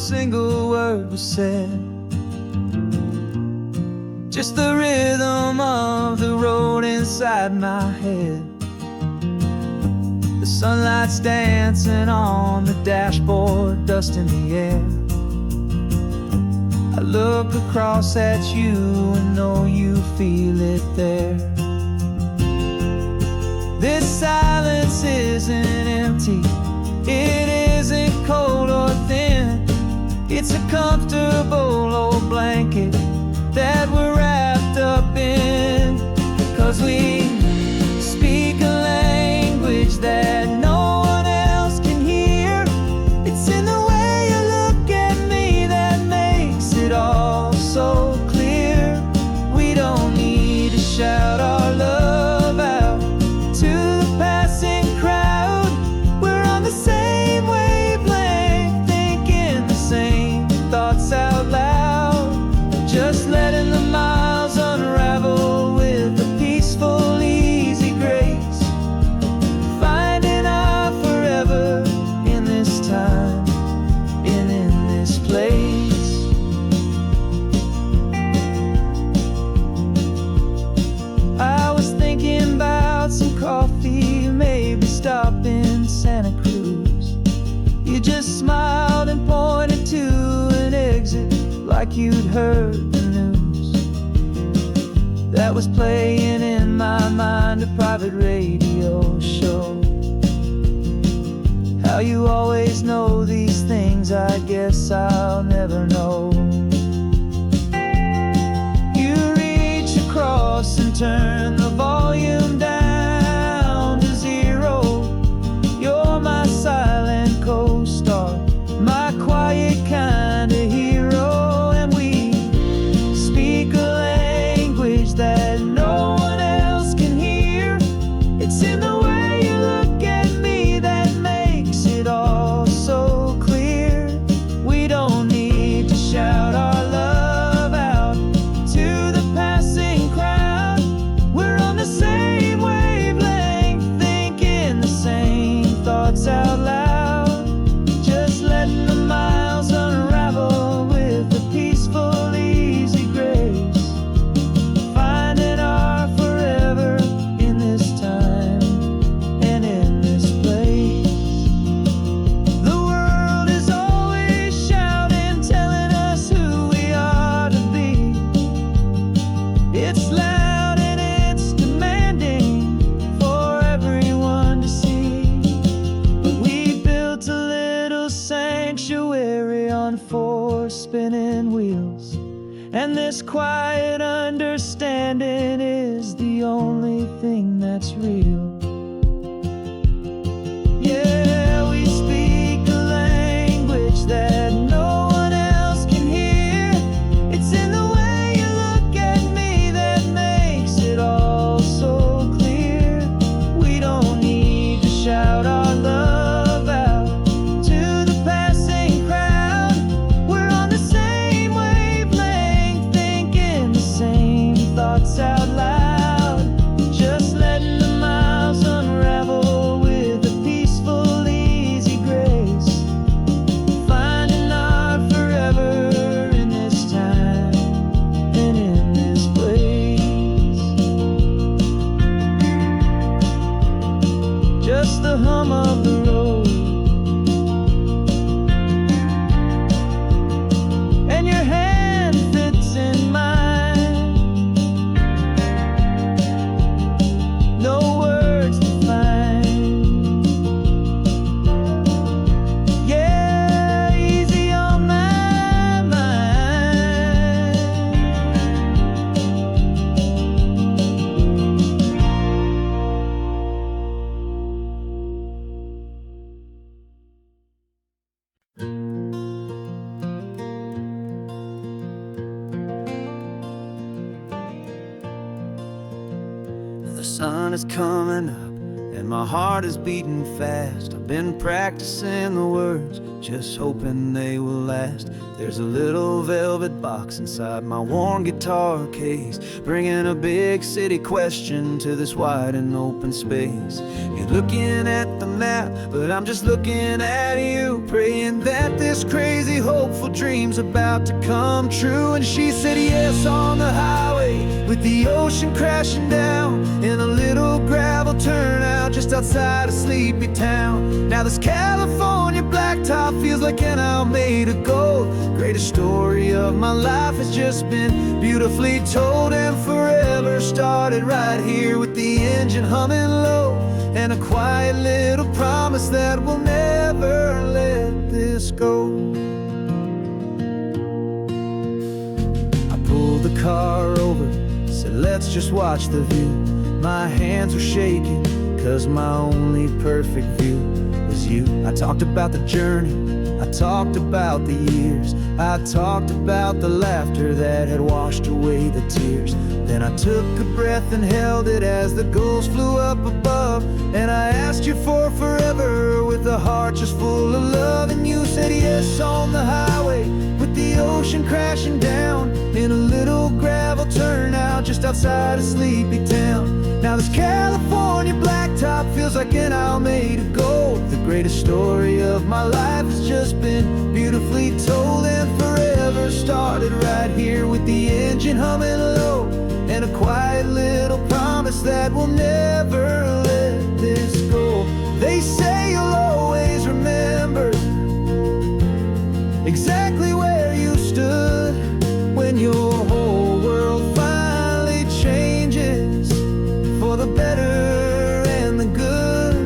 single word was said, just the rhythm of the road inside my head. The sunlight's dancing on the dashboard, dust in the air. I look across at you and know you feel it there. This silence isn't empty, it isn't cold or thin. It's a comfortable old blanket that we're wrapped up in. 'Cause we speak a language that no one else can hear. It's in the way you look at me that makes it all so clear. We don't need to shout our love out to the passing crowd. We're on the same wavelength, thinking the same thoughts out loud. Just letting the miles unravel with a peaceful, easy grace. Finding our forever in this time and in this place. I was thinking about some coffee, maybe stop in Santa Cruz. You just smiled and pointed to an exit like you'd heard the news. That was playing in my mind, a private radio show. How you always know these things, I guess I'll never know. You reach across and turn the volume down to zero. You're my silent co-star, my quiet kind of hero. And we speak a language that no one else can hear. It's in the way you look at me that makes it all so clear. We don't need to shout our love out to the passing crowd. We're on the same wavelength, thinking the same thoughts out loud. Just letting the miles unravel with a peaceful, easy grace. Finding our forever in this time and in this place. The world is always shouting, telling us who we are to be. It's loud and it's demanding for everyone to see. But we built a little sanctuary on four spinning wheels, and this quiet understanding is the only thing that's real. Yeah, we speak a language that no one else can hear. It's in the way you look at me that makes it all so clear. We don't need to shout our love out to the passing crowd. We're on the same wavelength, thinking the same thoughts out loud. Just letting the miles unravel with a peaceful, easy grace. Finding our forever in this time and in this place. Just the hum of the road and your hand fits in mine. No words to find. Yeah, easy on my mind. The sun is coming up and my heart is beating fast. I've been practicing the words, just hoping they will last. There's a little velvet box inside my worn guitar case, bringing a big city question to this wide and open space. You're looking at the map, but I'm just looking at you, praying that this crazy hopeful dream's about to come true. And she said yes on the highway, with the ocean crashing down, in a little gravel turnout just outside a sleepy town. Now this California blacktop feels like an hour made of gold. Greatest story of my life has just been beautifully told, and forever started right here with the engine humming low, and a quiet little promise that we'll never let this go. I pulled the car over, said let's just watch the view. My hands were shaking, cause my only perfect view was you. I talked about the journey, I talked about the years, I talked about the laughter that had washed away the tears. Then I took a breath and held it as the gulls flew up above, and I asked you for forever with a heart just full of love. And you said yes on the highway, with the ocean crashing down, in a little gravel turnout just outside a sleepy town. Now this California blacktop feels like an hour made of gold. The greatest story of my life has just been beautifully told, and forever started right here with the engine humming low, and a quiet little promise that we'll never let this go. They say you'll always remember exactly where you stood when your whole world finally changes for the better and the good.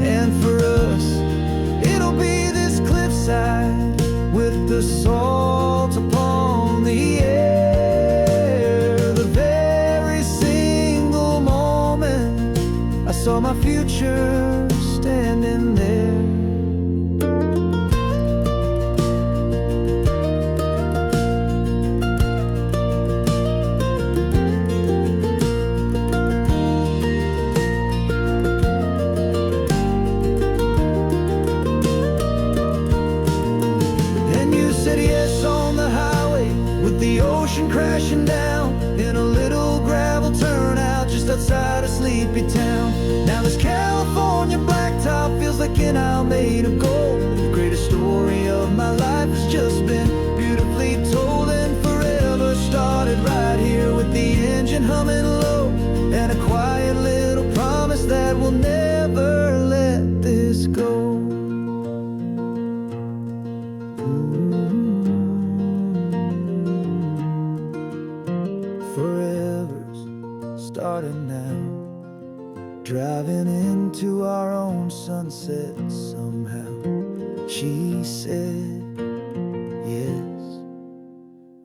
And for us, it'll be this cliffside with the salt upon the air. The very single moment I saw my future standing there. Crashing down in a little gravel turnout just outside a sleepy town. Now this California blacktop feels like an hour made of gold. The greatest story of my life has just been beautifully told, and forever started right here with the engine humming low, and a quiet little promise that we'll never let this go. Starting now, driving into our own sunset somehow. She said yes,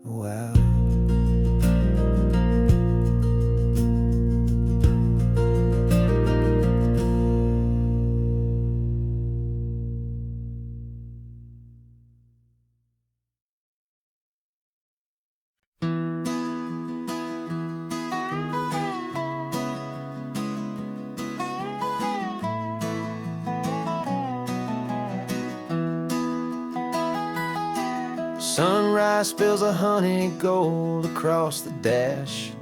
wow. Sunrise spills a honey gold across the dash,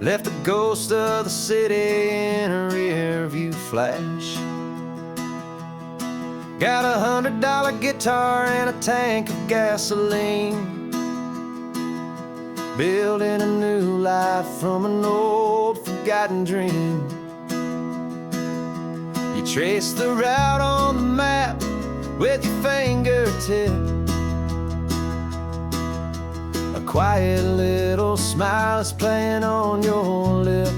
left the ghost of the city in a rear view flash. Got a $100 guitar and a tank of gasoline, building a new life from an old forgotten dream. You trace the route on the map with your fingertip, a quiet little smile is playing on your lip.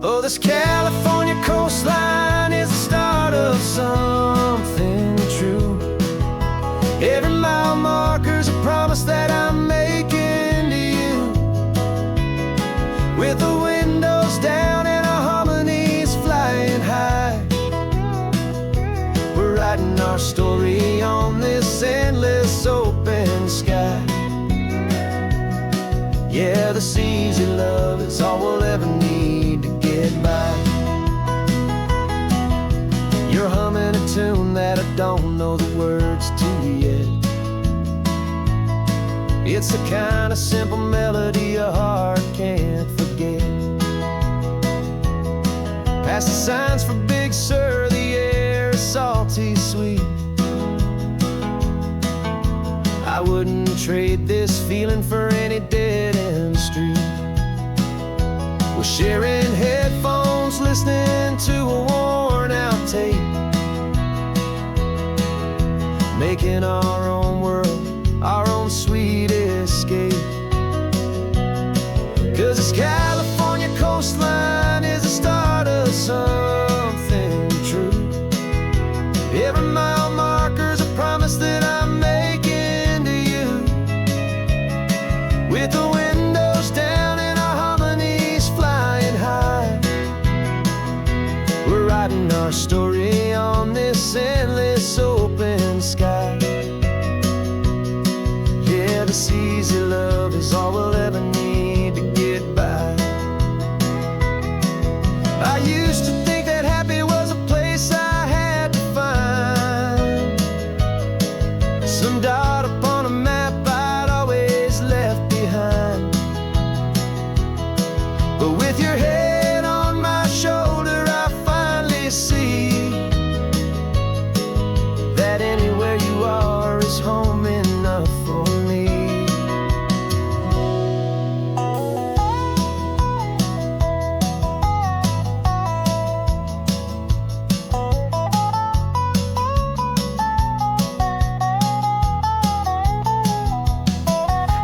Oh, this California coastline is the start of something true. Every mile marker's a promise that I'm making to you, with the windows down and our harmonies flying high. Writing our story on this endless open sky. Yeah, this easy love love is all we'll ever need to get by. You're humming a tune that I don't know the words to yet. It's the kind of simple melody a heart can't forget. Past the signs for Big Sur, the air is salty sweet. I wouldn't trade this feeling for any dead-end street. We're sharing headphones, listening to a worn-out tape, making our own world, our own sweet escape. 'Cause this California coastline is the start of something true. Every mile marker's a promise that I'm making to you. With the windows down and our harmonies flying high, we're writing our story on this endless open sky. Yeah, this easy love is all we'll ever need to get by. I used to think that happy was a place I had to find, some dot upon a map I'd always left behind. But with your head on my shoulder, I finally see that anywhere you are is home enough for me.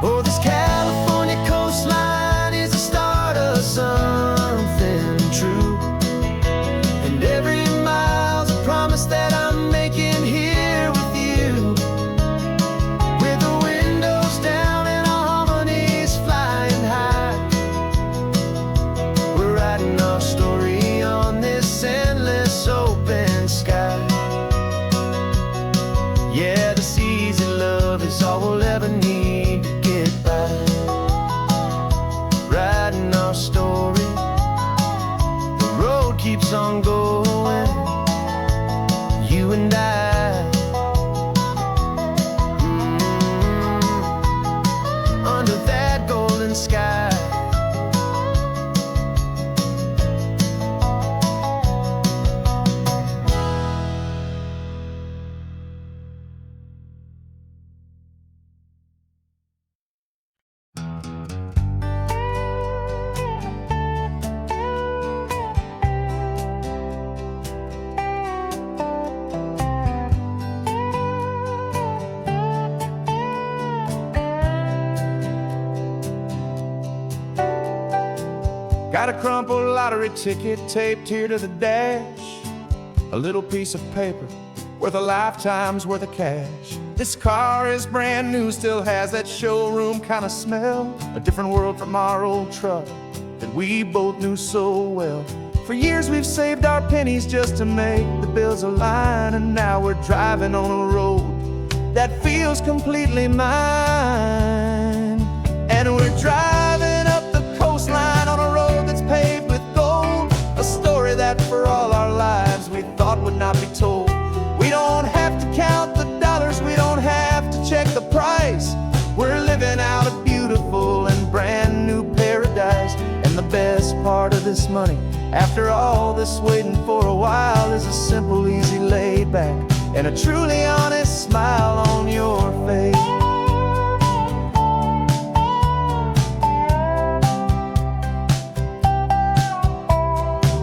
Oh, this California coastline is the start of something true. And every mile's a promise that I'm making here with you. With the windows down and our harmonies flying high, we're writing our story on this endless open sky. Yeah, this easy love is all we'll ever need to get by. Writing our story, the road keeps on going, you and I, under that golden sky. Got a crumpled lottery ticket taped here to the dash, a little piece of paper worth a lifetime's worth of cash. This car is brand new, still has that showroom kind of smell, a different world from our old truck that we both knew so well. For years we've saved our pennies just to make the bills align, and now we're driving on a road that feels completely mine. And we're driving up the coastline on a road that's paved with gold, a story that for all our lives we thought would not be told. We don't have to count the dollars, we don't have to check the price. We're living out a beautiful and brand new paradise. And the best part of this money, after all this waiting for a while, is a simple, easy, laid back, and a truly honest smile on your face.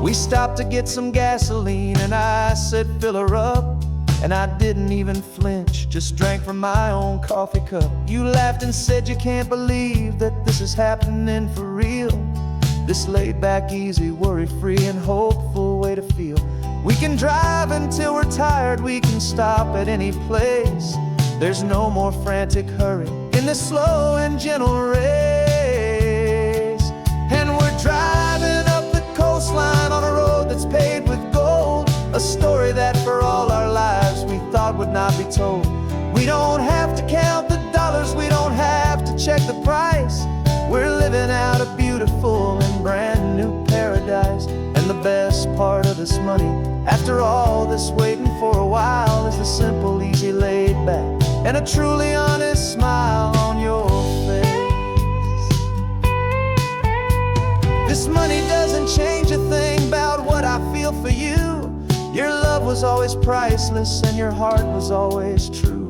We stopped to get some gasoline and I said fill her up, and I didn't even flinch, just drank from my own coffee cup. You laughed and said you can't believe that this is happening for real. This laid back, easy, worry-free and hopeful way to feel. We can drive until we're tired, we can stop at any place. There's no more frantic hurry in this slow and gentle race. And we're driving up the coastline on a road that's paved with gold, a story that for all our lives we thought would not be told. We don't have to count the dollars, we don't have to check the price. We're living out a beautiful beautiful and brand new paradise. And the best part of this money, after all this waiting for a while, is the simple, easy, laid back, and a truly honest smile on your face. This money doesn't change a thing about what I feel for you. Your love was always priceless and your heart was always true.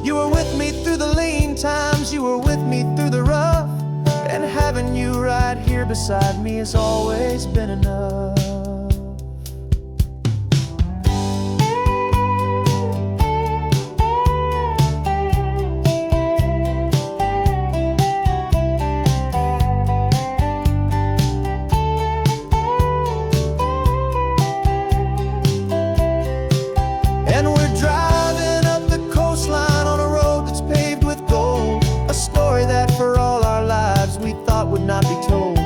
You were with me through the lean times, you were with me through the rough, and having you right here beside me has always been enough. And we're driving up the coastline on a road that's paved with gold, a story that for all our lives we thought would not be told.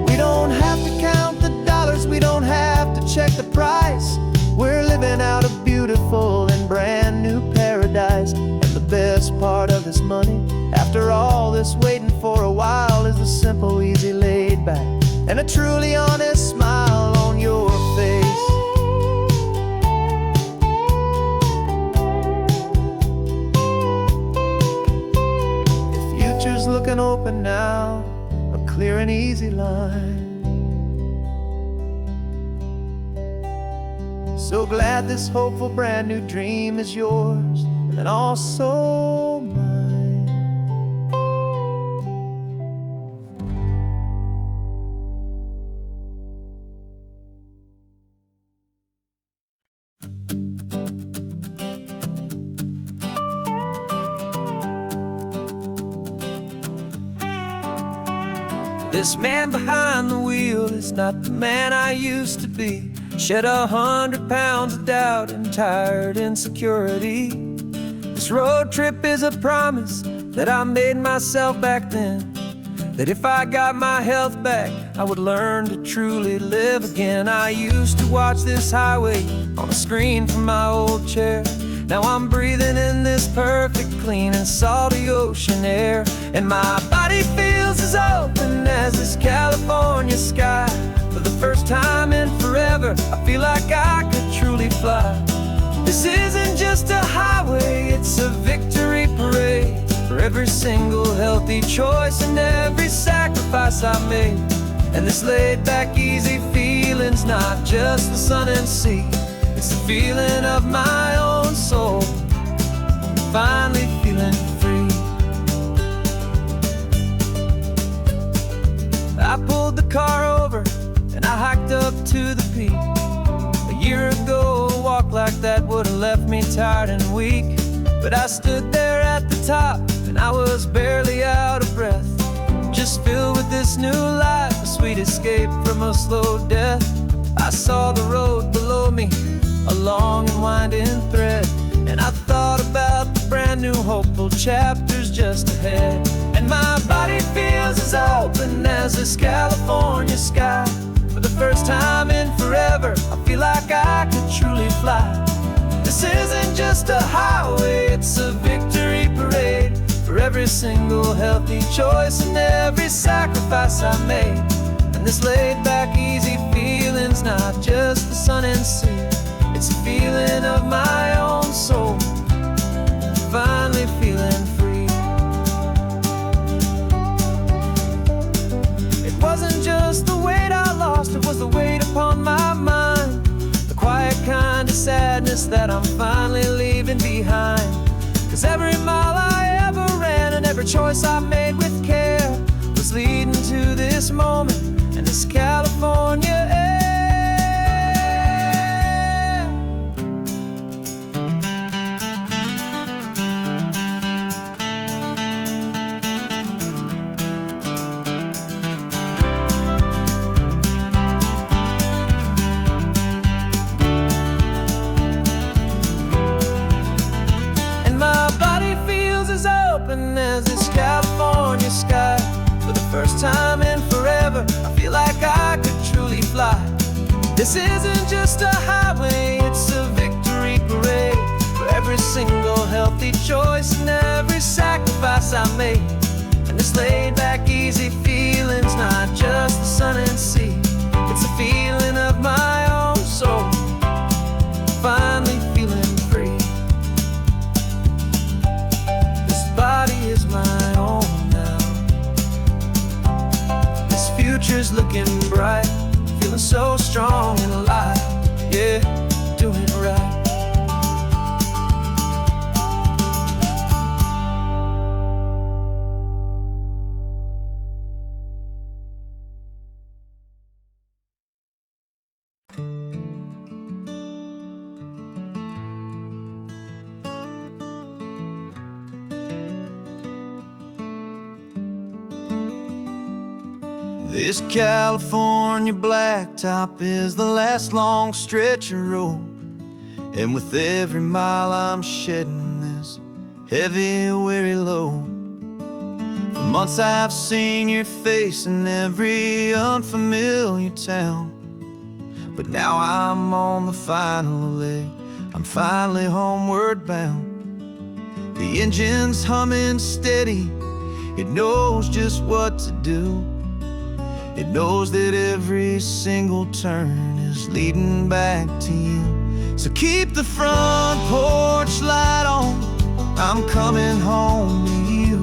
We don't have to count the dollars, we don't have to check the price. We're living out a beautiful and brand new paradise. And the best part of this money, after all this waiting for a while, is the simple, easy, laid back, and a truly honest smile on your face. Looking open now, a clear and easy line. So glad this hopeful brand new dream is yours and also mine. This man behind the wheel is not the man I used to be. Shed 100 pounds of doubt and tired insecurity. This road trip is a promise that I made myself back then, that if I got my health back, I would learn to truly live again. I used to watch this highway on a screen from my old chair. Now I'm breathing in this perfect, clean and salty ocean air. And my body feels as open as this California sky. For the first time in forever, I feel like I could truly fly. This isn't just a highway, it's a victory parade. For every single healthy choice and every sacrifice I made. And this laid back, easy feeling's not just the sun and sea. It's the feeling of my own soul, finally feeling free. I pulled the car over and I hiked up to the peak. A year ago, a walk like that would have left me tired and weak. But I stood there at the top and I was barely out of breath, just filled with this new life, a sweet escape from a slow death. I saw the road below me, a long and winding thread, and I thought about the brand new hopeful chapters just ahead. And my body feels as open as this California sky. For the first time in forever, I feel like I could truly fly. This isn't just a highway, it's a victory parade. For every single healthy choice and every sacrifice I made. And this laid back, easy feeling's not just the sun and sea. It's a feeling of my own soul, finally feeling free. It wasn't just the weight I lost, it was the weight upon my mind. The quiet kind of sadness that I'm finally leaving behind. 'Cause every mile I ever ran and every choice I made with care was leading to this moment and this California air. As this California sky. For the first time in forever, I feel like I could truly fly. This isn't just a highway, it's a victory parade. For every single healthy choice and every sacrifice I made. And this laid back, easy feeling's not just the sun and sea. It's a feeling of my own soul, finally feeling free. This body is my own now. This future's looking bright, feeling so strong and alive. Yeah, doing right. This California blacktop is the last long stretch of road, and with every mile I'm shedding this heavy, weary load. For months I've seen your face in every unfamiliar town, but now I'm on the final leg, I'm finally homeward bound. The engine's humming steady, it knows just what to do. It knows that every single turn is leading back to you. So keep the front porch light on, I'm coming home to you.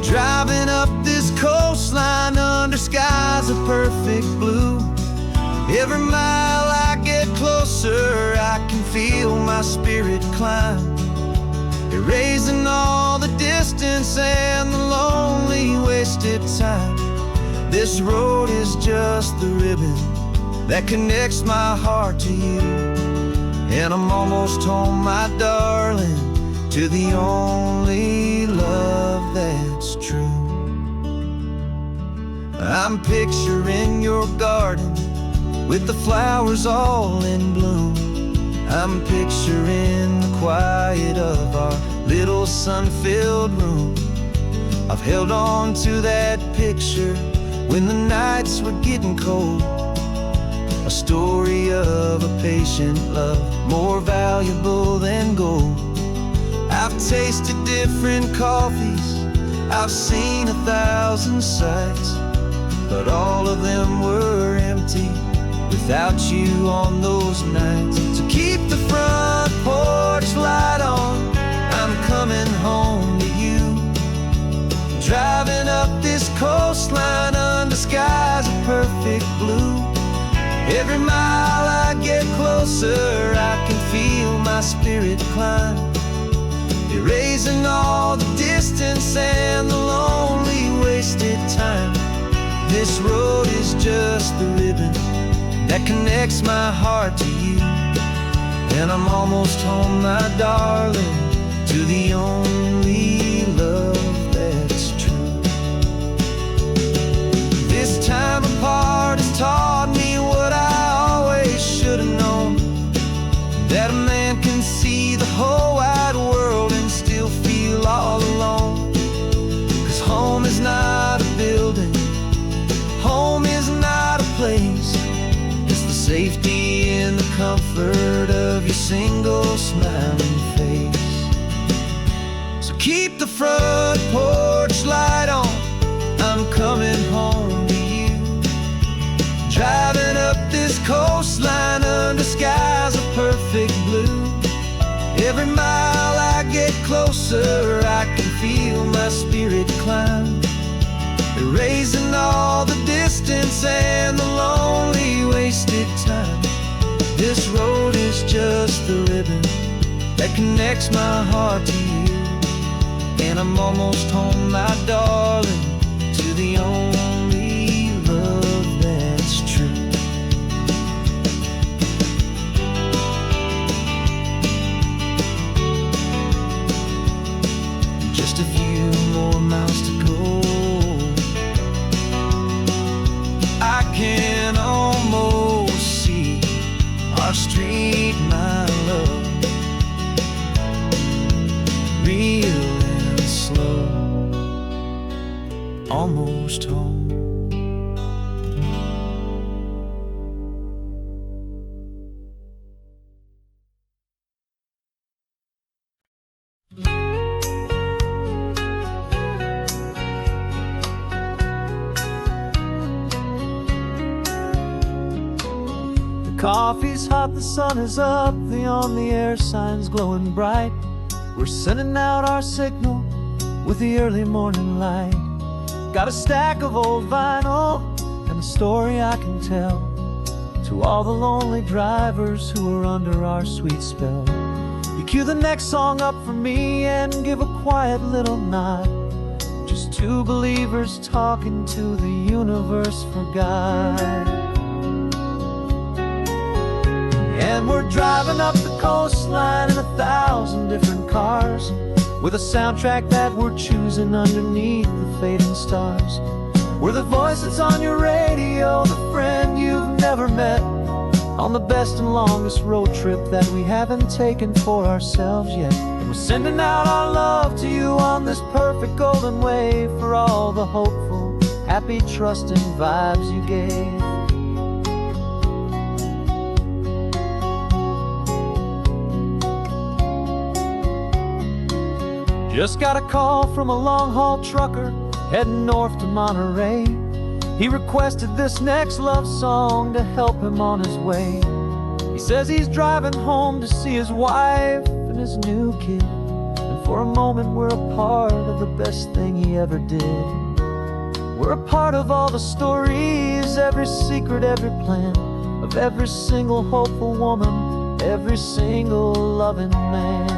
Driving up this coastline under skies of perfect blue. Every mile I get closer, I can feel my spirit climb, erasing all the distance and the lonely wasted time. This road is just the ribbon that connects my heart to you, and I'm almost home, my darling, to the only love that's true. I'm picturing your garden with the flowers all in bloom. I'm picturing the quiet of our little sun-filled room. I've held on to that picture when the nights were getting cold, a story of a patient love, more valuable than gold. I've tasted different coffees, I've seen 1,000 sights, but all of them were empty without you on those nights. So keep the front porch light on, I'm coming home to you. Driving up this coastline under skies of perfect blue. Every mile I get closer, I can feel my spirit climb, erasing all the distance and the lonely wasted time. This road is just the ribbon that connects my heart to you, and I'm almost home, my darling, to the only love that's true. This time apart has taught me what I always should have known, that a man can see the whole wide world and still feel all alone. 'Cause home is not a building, home is not a place, it's the safety and the comfort of your single smiling face. So keep the front porch light on, I'm coming home to you. Driving up this coastline under skies of perfect blue. Every mile I get closer, I can feel my spirit climb, erasing all the distance and the lonely wasted time. This road is just the ribbon that connects my heart to you, and I'm almost home, my darling, to the only love that's true. Just a few more miles to go, I can almost see our street, my love, real and slow, almost home. Coffee's hot, the sun is up, the on-the-air sign's glowing bright. We're sending out our signal with the early morning light. Got a stack of old vinyl and a story I can tell to all the lonely drivers who are under our sweet spell. You cue the next song up for me and give a quiet little nod. Just two believers talking to the universe for God. And we're driving up the coastline in 1,000 different cars, with a soundtrack that we're choosing underneath the fading stars. We're the voice that's on your radio, the friend you've never met, on the best and longest road trip that we haven't taken for ourselves yet. And we're sending out our love to you on this perfect golden wave, for all the hopeful, happy, trusting vibes you gave. Just got a call from a long-haul trucker heading north to Monterey. He requested this next love song to help him on his way. He says he's driving home to see his wife and his new kid, and for a moment we're a part of the best thing he ever did. We're a part of all the stories, every secret, every plan, of every single hopeful woman, every single loving man.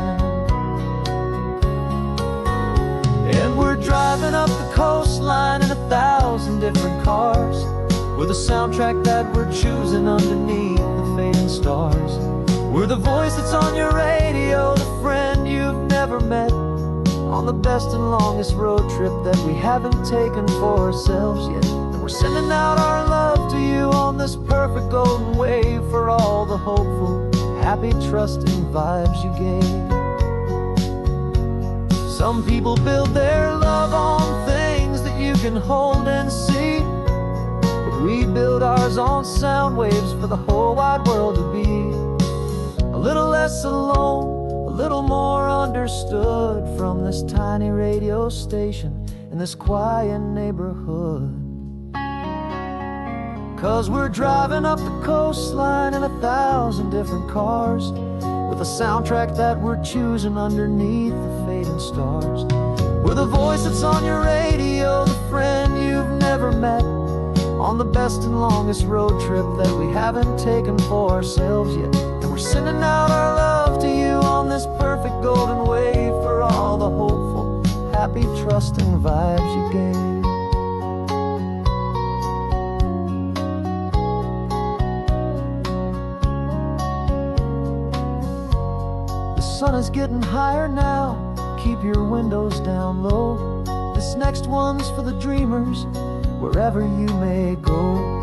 And we're driving up the coastline in 1,000 different cars, with a soundtrack that we're choosing underneath the fading stars. We're the voice that's on your radio, the friend you've never met, on the best and longest road trip that we haven't taken for ourselves yet. And we're sending out our love to you on this perfect golden wave, for all the hopeful, happy, trusting vibes you gave. Some people build their love on things that you can hold and see, but we build ours on sound waves for the whole wide world to be a little less alone, a little more understood, from this tiny radio station in this quiet neighborhood. 'Cause we're driving up the coastline in 1,000 different cars, with a soundtrack that we're choosing underneath the fading stars. We're the voice that's on your radio, the friend you've never met, on the best and longest road trip that we haven't taken for ourselves yet. And we're sending out our love to you on this perfect golden wave, for all the hopeful, happy, trusting vibes you gave. The sun is getting higher now, keep your windows down low. This next one's for the dreamers, wherever you may go.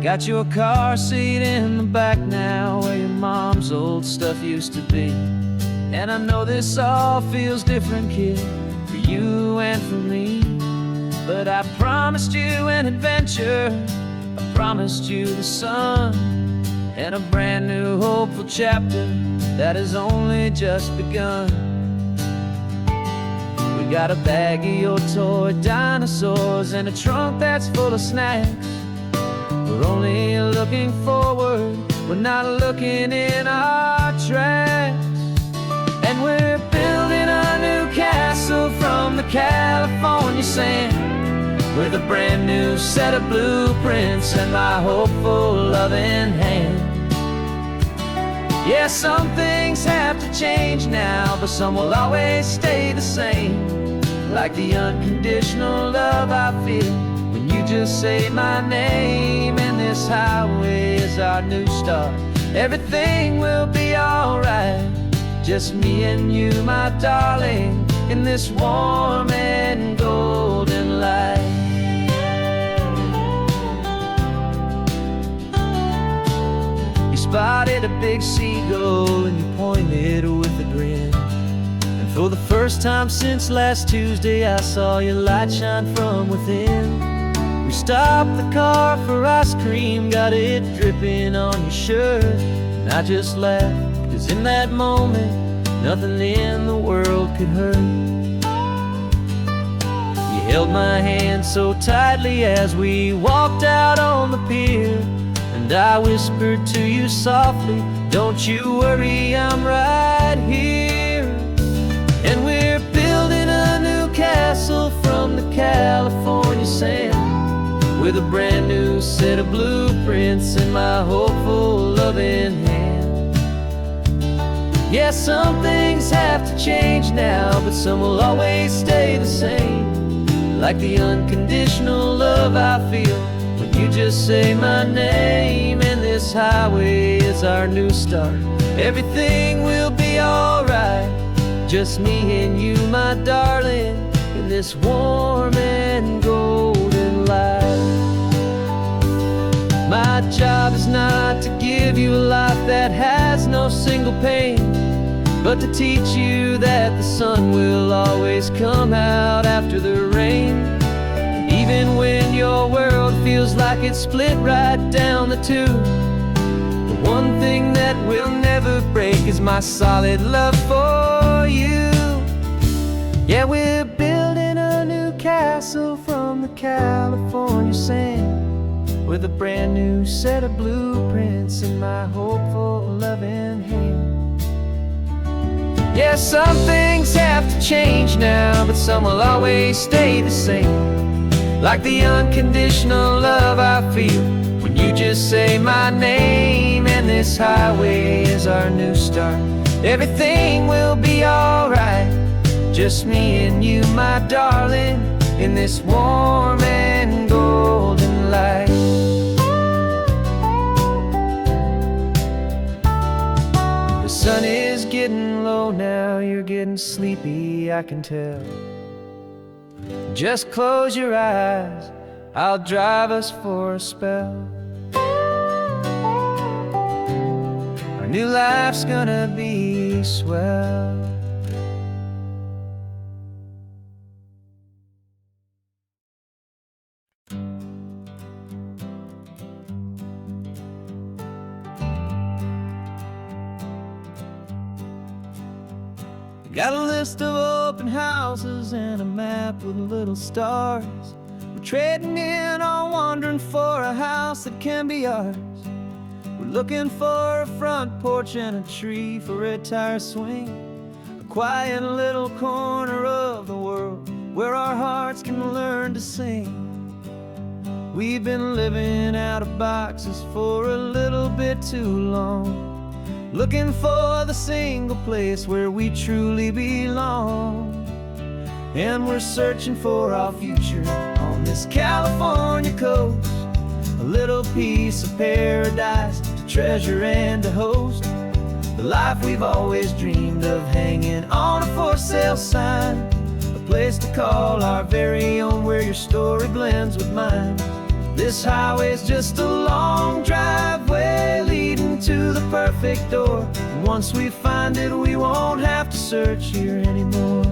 Got your car seat in the back now, where your mom's old stuff used to be. And I know this all feels different, kid, for you and for me. But I promised you an adventure, I promised you the sun, and a brand new hopeful chapter that has only just begun. We got a bag of your toy dinosaurs and a trunk that's full of snacks. We're only looking forward, we're not looking in our tracks. And we're building a new castle from the California sand, with a brand new set of blueprints and my hopeful loving hand. Yeah, some things have to change now, but some will always stay the same, like the unconditional love I feel when you just say my name. And this highway is our new start, everything will be alright. Just me and you, my darling, in this warm and golden light. You spotted a big seagull and you pointed with a grin, and For the first time since last Tuesday, I saw your light shine from within. We stopped the car for ice cream, got it dripping on your shirt. And I just laughed, 'cause in that moment, nothing in the world could hurt. You held my hand so tightly as we walked out on the pier, and I whispered to you softly, "Don't you worry, I'm right here." And we're building a new castle from the California sand, with a brand new set of blueprints in my hopeful, loving hand. Yeah, some things have to change now, but some will always stay the same. Like the unconditional love I feel when you just say my name. And this highway is our new start. Everything will be alright. Just me and you, my darling, in this warm and golden light. My job is not to give you a life that has no single pain, but to teach you that the sun will always come out after the rain. Even when your world feels like it's split right down the two, the one thing that will never break is my solid love for you. Yeah, we're building a new castle from the California sand, with a brand new set of blueprints in my hopeful, loving hand. Yeah, some things have to change now, but some will always stay the same. Like the unconditional love I feel when you just say my name. And this highway is our new start. Everything will be alright. Just me and you, my darling, in this warm and golden light. The sun is getting low now, you're getting sleepy, I can tell. Just close your eyes, I'll drive us for a spell. Our new life's gonna be swell. Got a list of open houses and a map with little stars. We're trading in or wandering for a house that can be ours. We're looking for a front porch and a tree for a tire swing, a quiet little corner of the world where our hearts can learn to sing. We've been living out of boxes for a little bit too long, looking for the single place where we truly belong. And we're searching for our future on this California coast, a little piece of paradise to treasure and to host, the life we've always dreamed of hanging on a for sale sign, a place to call our very own where your story blends with mine. This highway's just a long driveway leading to the perfect door. And once we find it, we won't have to search here anymore.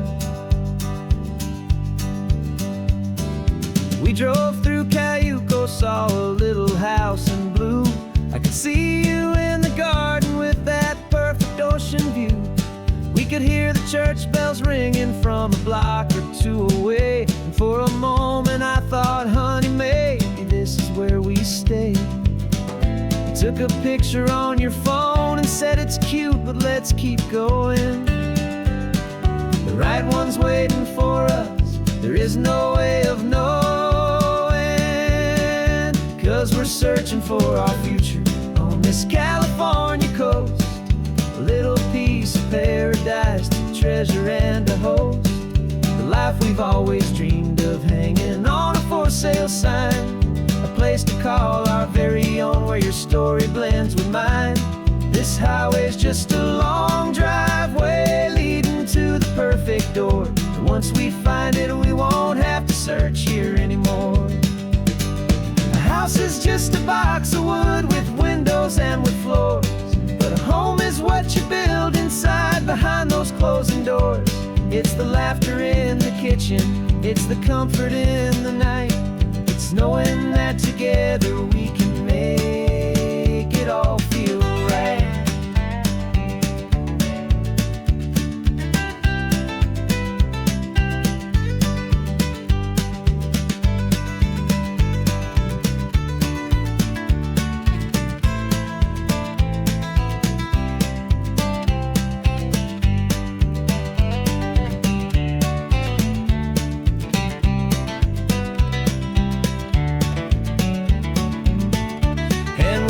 We drove through Cayuco, saw a little house in blue. I could see you in the garden with that perfect ocean view. We could hear the church bells ringing from a block or two away. And for a moment I thought, honey, maybe this is where we stay. You took a picture on your phone and said it's cute, but let's keep going. The right one's waiting for us, there is no way of knowing, 'cause we're searching for our future on this California coast, a little piece of paradise to treasure and to host, the life we've always dreamed of hanging on a for sale sign, a place to call our very own where your story blends with mine. This highway's just a long driveway leading to the perfect door. And once we find it, we won't have to search here anymore. A house is just a box of wood with windows and with floors, but a home is what you build inside behind those closing doors. It's the laughter in the kitchen, it's the comfort in the night. It's knowing that together we can make it all feel right.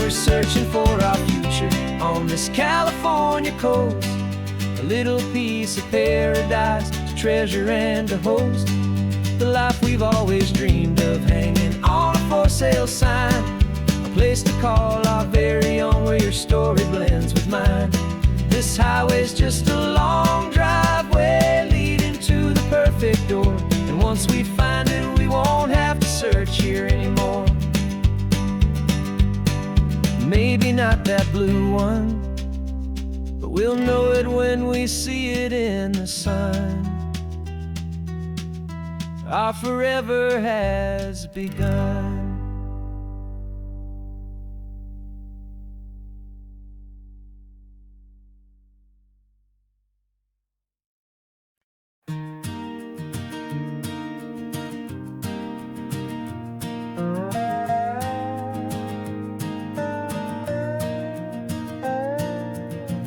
Searching for our future on this California coast, a little piece of paradise to treasure and to host. The life we've always dreamed of, hanging on a for sale sign, a place to call our very own, where your story blends with mine. This highway's just a long driveway leading to the perfect door, and once we find it, we won't have to search here anymore. Maybe not that blue one, but we'll know it when we see it in the sun. Our forever has begun.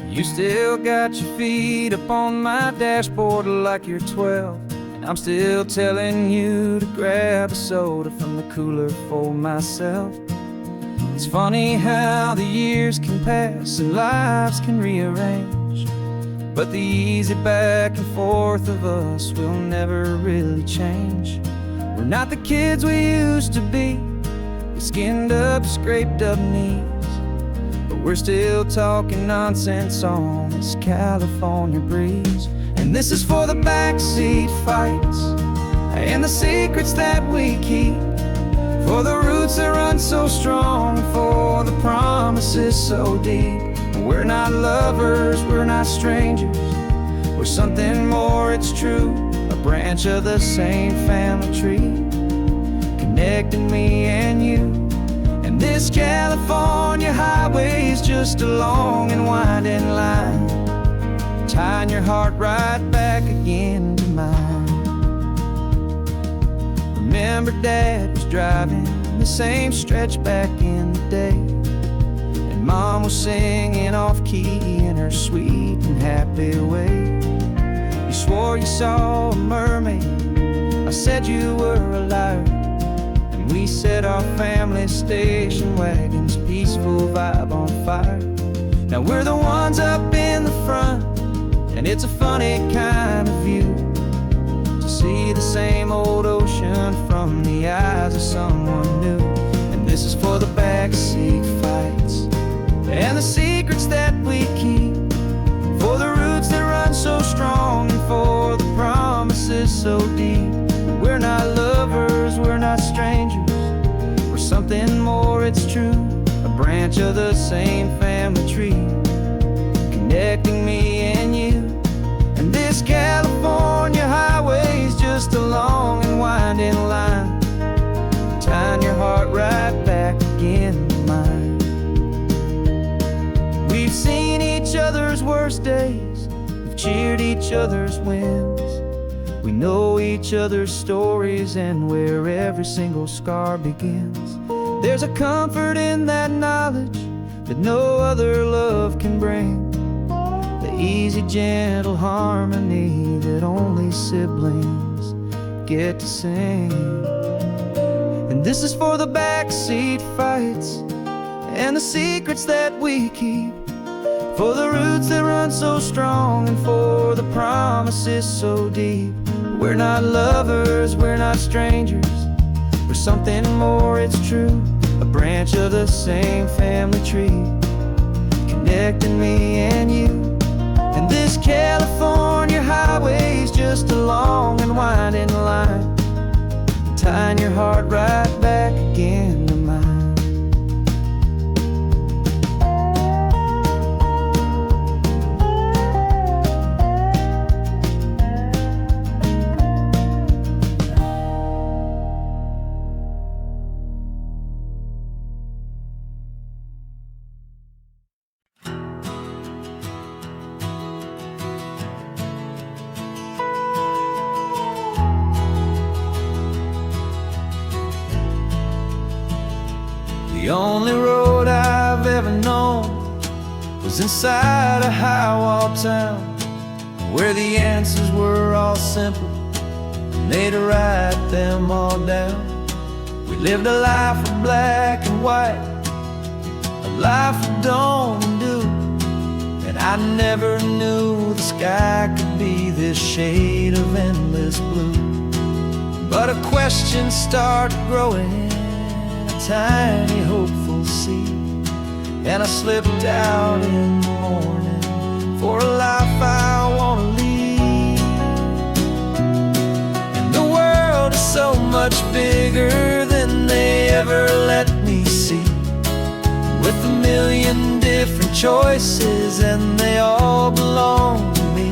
You still got your feet up on my dashboard like you're 12, and I'm still telling you to grab a soda from the cooler for myself. It's funny how the years can pass and lives can rearrange, but the easy back and forth of us will never really change. We're not the kids we used to be, with skinned up, scraped up knees, but we're still talking nonsense on this California breeze. And this is for the backseat fights and the secrets that we keep, for the roots that run so strong, for the promises so deep. We're not lovers, we're not strangers, we're something more, it's true, a branch of the same family tree, connecting me and you. And this California highway is just a long and winding line, tying your heart right back again to mine. Remember Dad was driving the same stretch back in the day, and Mom was singing off-key in her sweet and happy way. You swore you saw a mermaid, I said you were a liar, and we set our family station wagon's peaceful vibe on fire. Now we're the ones up in the front, and it's a funny kind of view to see the same old ocean from the eyes of someone new. And this is for the backseat fights and the secrets that we keep, for the roots that run so strong, and for the promises so deep. We're not lovers, we're not strangers, we're something more, it's true, a branch of the same family tree, connecting me and you. And this California highway is just a long and winding line, tying your heart right back again to mine. We've seen each other's worst days, we've cheered each other's wins, we know each other's stories and where every single scar begins. There's a comfort in that knowledge that no other love can bring, the easy, gentle harmony that only siblings get to sing. And this is for the backseat fights and the secrets that we keep, for the roots that run so strong, and for the promises so deep. We're not lovers, we're not strangers, we're something more, it's true, a branch of the same family tree, connecting me and you. And this California highway is just a long and winding line, tying your heart right back again to mine. The only road I've ever known was inside a high-wall town, where the answers were all simple, and they'd write them all down. We lived a life of black and white, a life of dawn and dew, and I never knew the sky could be this shade of endless blue. But a question started growing, a tiny hopeful seed, and I slipped out in the morning for a life I want to lead. And the world is so much bigger than they ever let me see, with a million different choices and they all belong to me.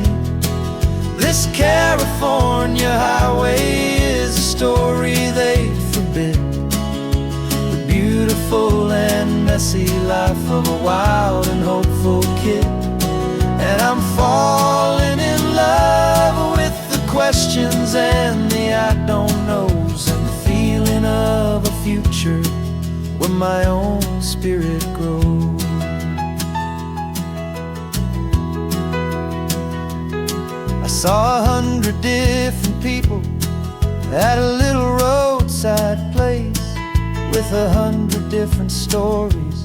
This California highway is a story they forbid, the beautiful and messy life of a wild and hopeful kid. And I'm falling in love with the questions and the I don't knows, and the feeling of a future where my own spirit grows. I saw 100 different people at a little roadside place, with 100 different stories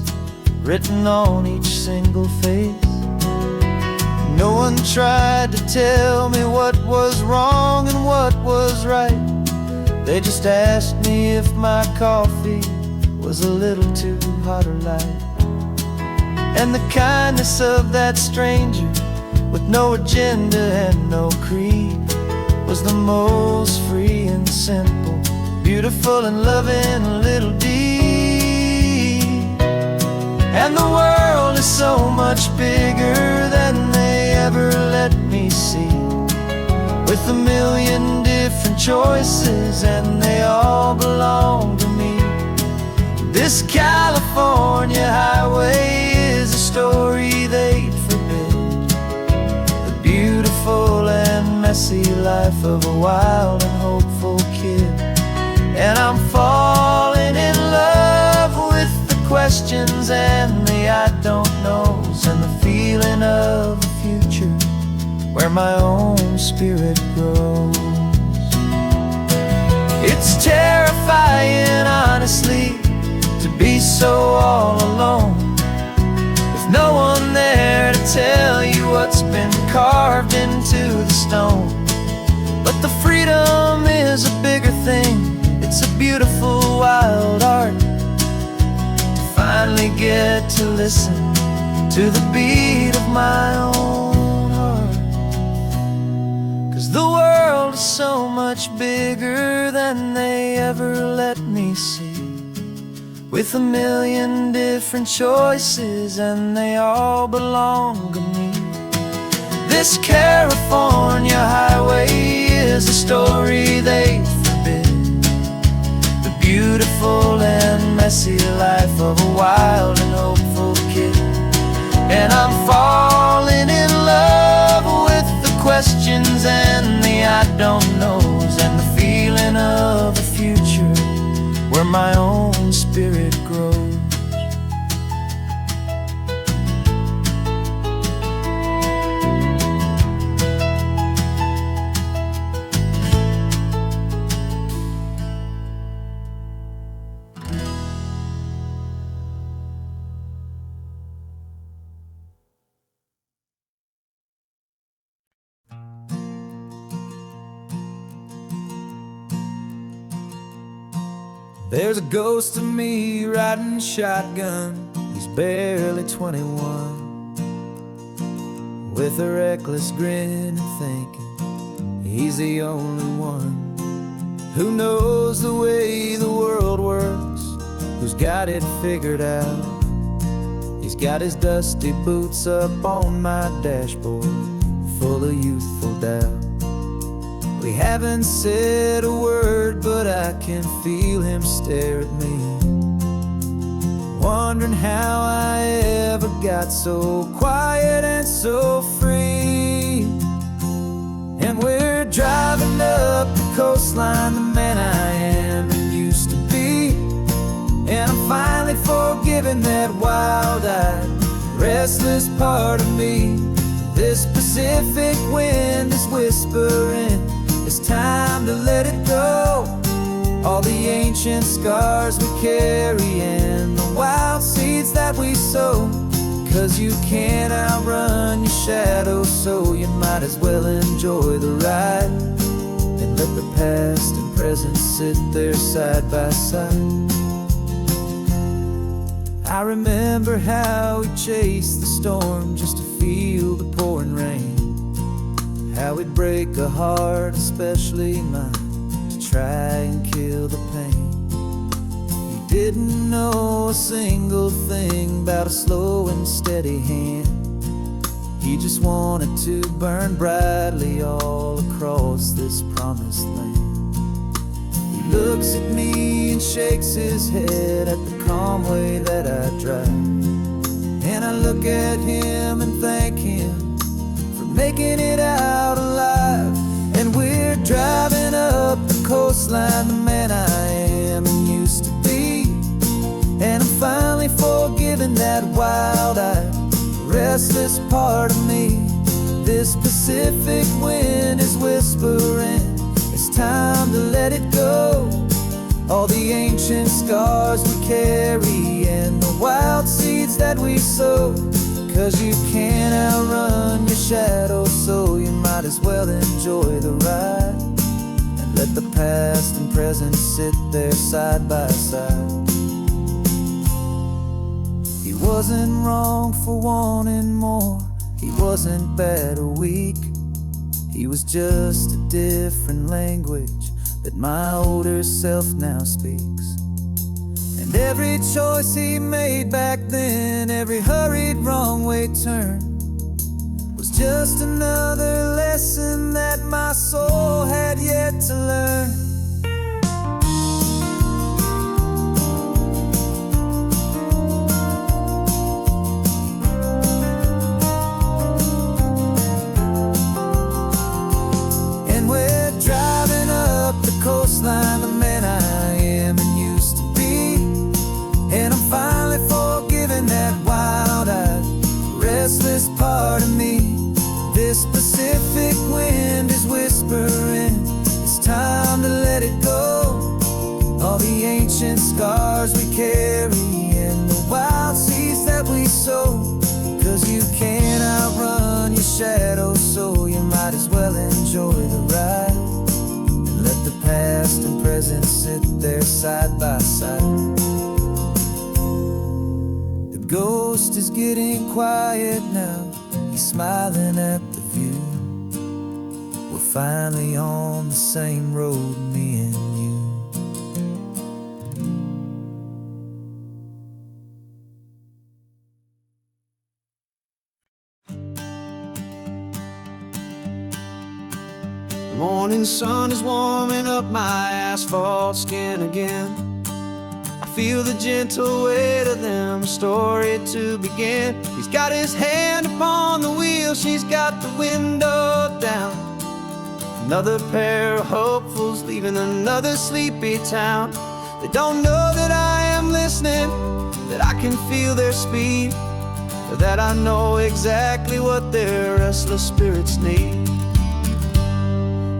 written on each single face. No one tried to tell me what was wrong and what was right. They just asked me if my coffee was a little too hot or light. And the kindness of that stranger, with no agenda and no creed, was the most free and simple, beautiful and loving little deed. And the world is so much bigger than they ever let me see, with a million different choices and they all belong to me. This California highway is a story they'd forbid, the beautiful and messy life of a wild and hopeful kid. And I'm falling in love with the questions and the I don't knows, and the feeling of a future where my own spirit grows. It's terrifying, honestly, to be so all alone, with no one there to tell you what's been carved into the stone. But the freedom is a bigger thing, it's a beautiful wild art, to finally get to listen to the beat of my own heart. 'Cause the world is so much bigger than they ever let me see, with a million different choices and they all belong to me. This California highway is a story they forbid, the beautiful and messy life of a wild and hopeful kid. And I'm falling in love with the questions and the I don't knows, and the feeling of a future where my own spirit grows. There's a ghost of me riding shotgun, he's barely 21, with a reckless grin and thinking he's the only one who knows the way the world works, who's got it figured out. He's got his dusty boots up on my dashboard, full of youthful doubt. We haven't said a word, but I can feel him stare at me, wondering how I ever got so quiet and so free. And we're driving up the coastline, the man I am and used to be, and I'm finally for forgiving that wild-eyed, restless part of me. This Pacific wind is whispering, it's time to let it go. All the ancient scars we carry and the wild seeds that we sow. 'Cause you can't outrun your shadow, so you might as well enjoy the ride and let the past and present sit there side by side. I remember how we chased the storm just to feel the pouring rain, how we'd break a heart, especially mine, to try and kill the pain. He didn't know a single thing about a slow and steady hand. He just wanted to burn brightly all across this promised land. He looks at me and shakes his head at the calm way that I drive, and I look at him and thank him for making it out alive. And we're driving up the coastline, the man I am and used to be. And I'm finally forgiving that wild-eyed, restless part of me. This Pacific wind is whispering, it's time to let it go. All the ancient scars we carry and the wild seeds that we sow. 'Cause you can't outrun your shadow, so you might as well enjoy the ride and let the past and present sit there side by side. He wasn't wrong for wanting more, he wasn't bad or weak. He was just a different language that my older self now speaks. And every choice he made back then, every hurried wrong way turn, was just another lesson that my soul had yet to learn. Coastline, the man I am and used to be. And I'm finally forgiving that wild-eyed, restless part of me. This Pacific wind is whispering, it's time to let it go. All the ancient scars we carry and the wild seeds that we sow. 'Cause you can't outrun your shadow, so you might as well enjoy the ride. Let the past and present sit there side by side. The ghost is getting quiet now, he's smiling at the view. We're finally on the same road, me and you. The morning sun is warming up my asphalt skin again. I feel the gentle weight of them, a story to begin. He's got his hand upon the wheel, she's got the window down. Another pair of hopefuls leaving another sleepy town. They don't know that I am listening, that I can feel their speed, or that I know exactly what their restless spirits need.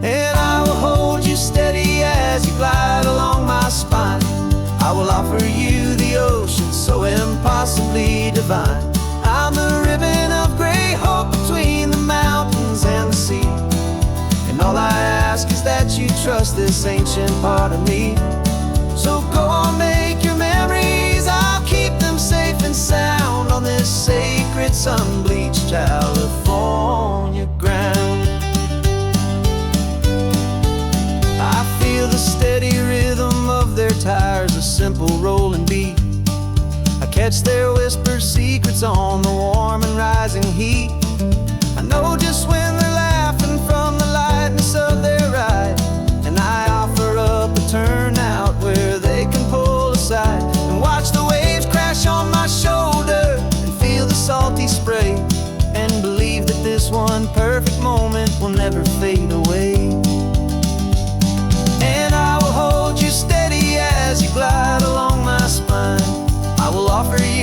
And I will hold you steady as you glide along my spine. I will offer you the ocean so impossibly divine. I'm the ribbon of gray hope between the mountains and the sea. And all I ask is that you trust this ancient part of me. So go on, make your memories, I'll keep them safe and sound on this sacred sun-bleached California ground. I feel the steady rhythm of their tires, a simple rolling beat. I catch their whispered secrets on the warm and rising heat. I know just when they're laughing from the lightness of their ride, and I offer up a turnout where they can pull aside and watch the waves crash on my shoulder and feel the salty spray, and believe that this one perfect moment will never fade away. And I will hold you steady as you glide along my spine. I will offer you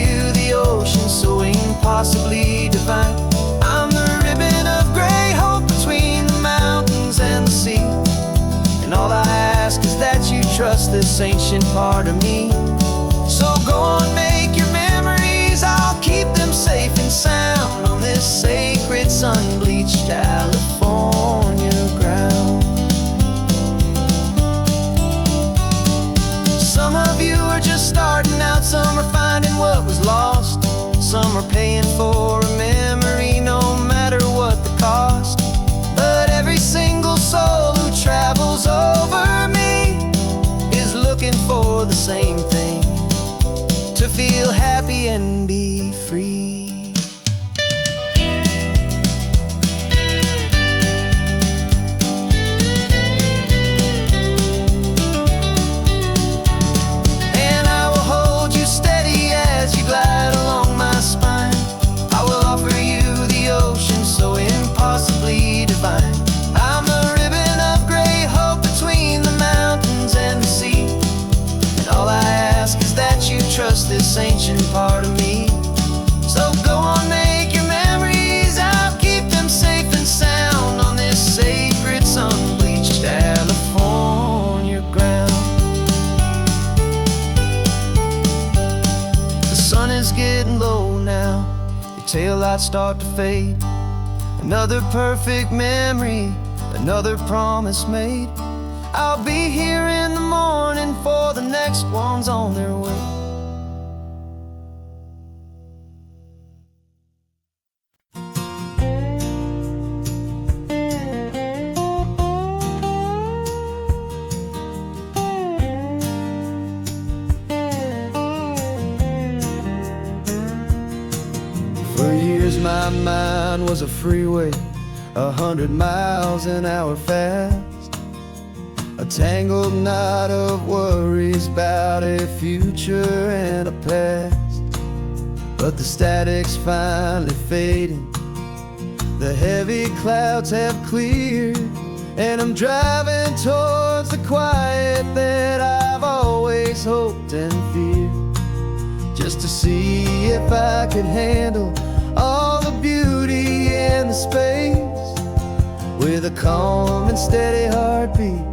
impossibly divine. I'm the ribbon of gray hope between the mountains and the sea. And all I ask is that you trust this ancient part of me. So go on, make your memories, I'll keep them safe and sound on this sacred sun-bleached California ground. Some of you are just starting out, some are finding what was lost, some are paying for a memory no matter what the cost. But every single soul who travels over me is looking for the same thing: to feel happy and be free. And I will hold you steady as you glide along my spine. I will offer you the ocean so impossibly divine. I'm the ribbon of gray hope between the mountains and the sea. And all I ask is that you trust this ancient part of me. So go on, make your memories, I'll keep them safe and sound on this sacred sun-bleached California ground. The sun is getting low now, your taillights start to fade. Another perfect memory, another promise made. I'll be here in the morning for the next ones on their way. For years my mind was a freeway, 100 miles an hour fast, a tangled knot of worries about a future and a past. But the static's finally fading, the heavy clouds have cleared, and I'm driving towards the quiet that I've always hoped and feared, just to see if I could handle all the beauty and the space, with a calm and steady heartbeat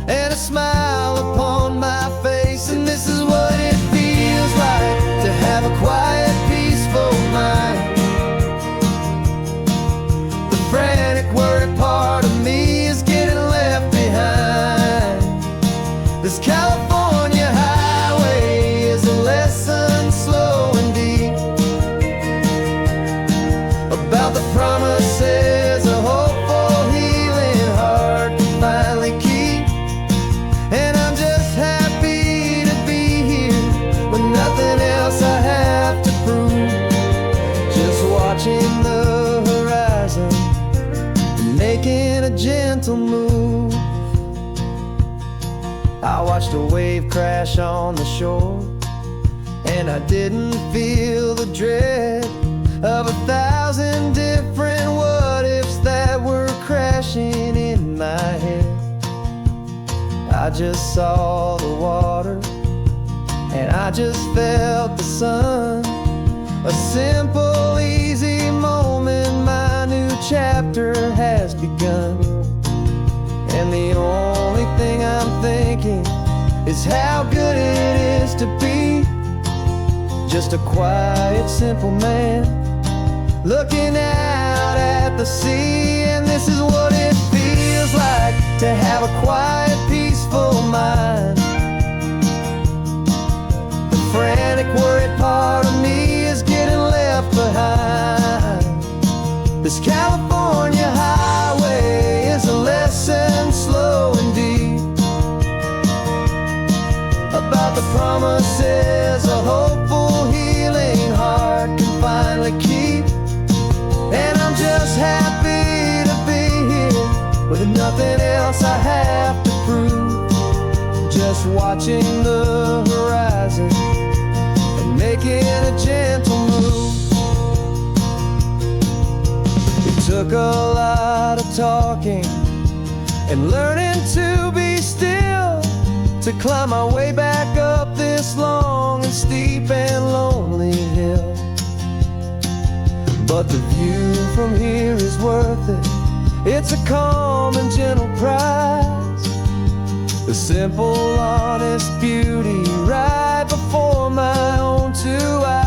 and a smile upon my face. And this is what it feels like to have a quiet, peaceful mind. The frantic, worried part of me is getting left behind. This California highway is a lesson slow and deep about the promises a hopeful, healing heart can finally keep. And I'm just happy to be here with nothing else I have to prove, just watching the horizon and making a gentle move. I watched a wave crash on the shore, and I didn't feel the dread of 1,000 different what-ifs that were crashing in my head. I just saw the water, and I just felt the sun. A simple, easy moment, my new chapter has begun. And the only thing I'm thinking is how good it is to be just a quiet, simple man looking out at the sea. And this is what it feels like to have a quiet, peaceful mind. The frantic, worried part of me is getting left behind. This California highway is a lesson slow and deep about the promises a hopeful, healing heart can finally keep. And I'm just happy to be here with nothing else I have to prove, just watching the horizon and making a gentle move. It took a lot of talking and learning to be still to climb my way back up this long and steep and lonely hill. but the view from here is worth it. It's a calm and gentle prize, the simple, honest beauty right before my own two eyes.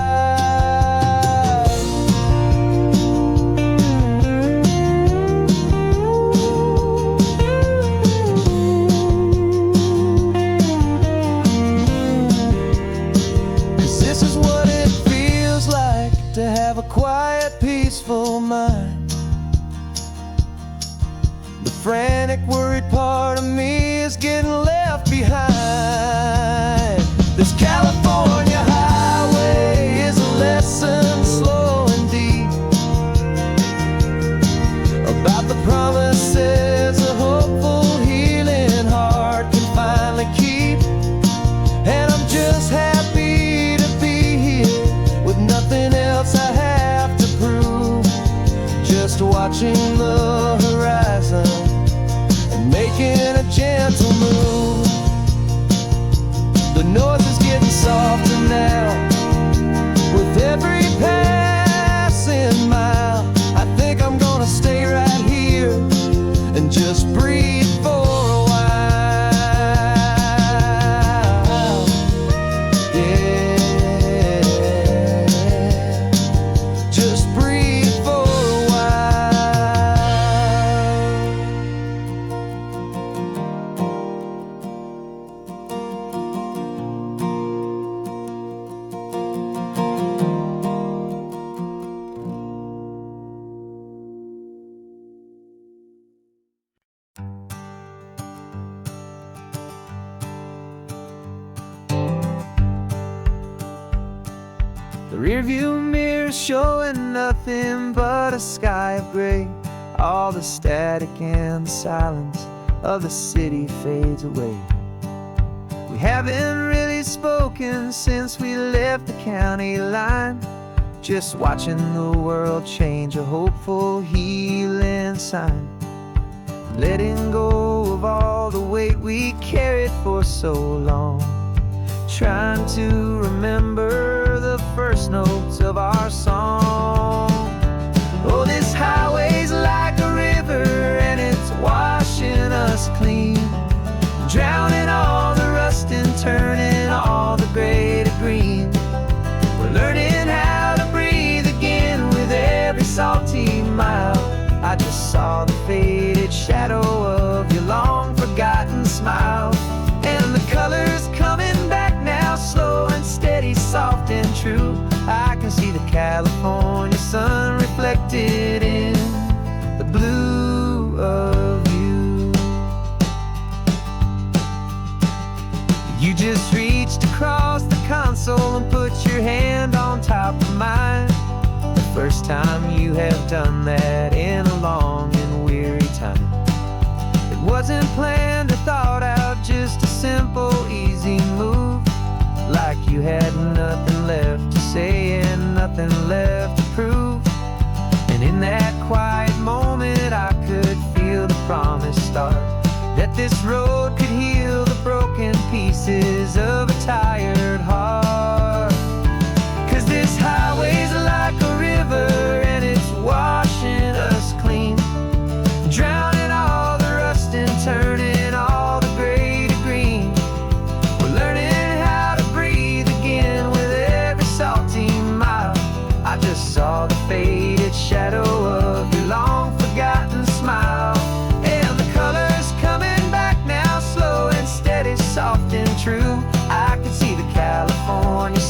'Cause this is what it feels like to have a quiet, peaceful mind. The frantic, worried part of me is getting left behind. This California highway is a lesson slow and deep about the promises a hopeful, healing heart can finally keep. And I'm just happy to be here with nothing else I have to prove, just watching the horizon and making a gentle move. The noise is getting softer now with every passing mile. I think I'm gonna stay right here and just breathe for a while. Yeah, just breathe for a while. The rearview mirror showing nothing but a sky of gray. All the static and the silence of the city fades away. We haven't really spoken since we left the county line, just watching the world change, a hopeful, healing sign. Letting go of all the weight we carried for so long, trying to remember the first notes of our song. Oh, this highway's like a river and it's washing us clean, drowning all the rust and turning all the gray to green. We're learning how to breathe again with every salty mile. I just saw the faded shadow of your long forgotten smile, and the colors coming back now, slow and steady, soft and true. I can see the California sun reflected in the blue of you. You just reached across the console and put your hand on top of mine. The first time you have done that in a long and weary time. It wasn't planned or thought out, just a simple, easy move. Like you had nothing left to say and nothing left to prove. And in that quiet moment I could feel the promise start, that this road could heal the broken pieces of a tired heart. 'Cause this highway's like a river and it's washing us clean, drowning all the rust and turning all the gray to green. We're learning how to breathe again with every salty mile. I just saw the faded shadow of your long forgotten smile, and the colors coming back now, slow and steady, soft and true. I can see the California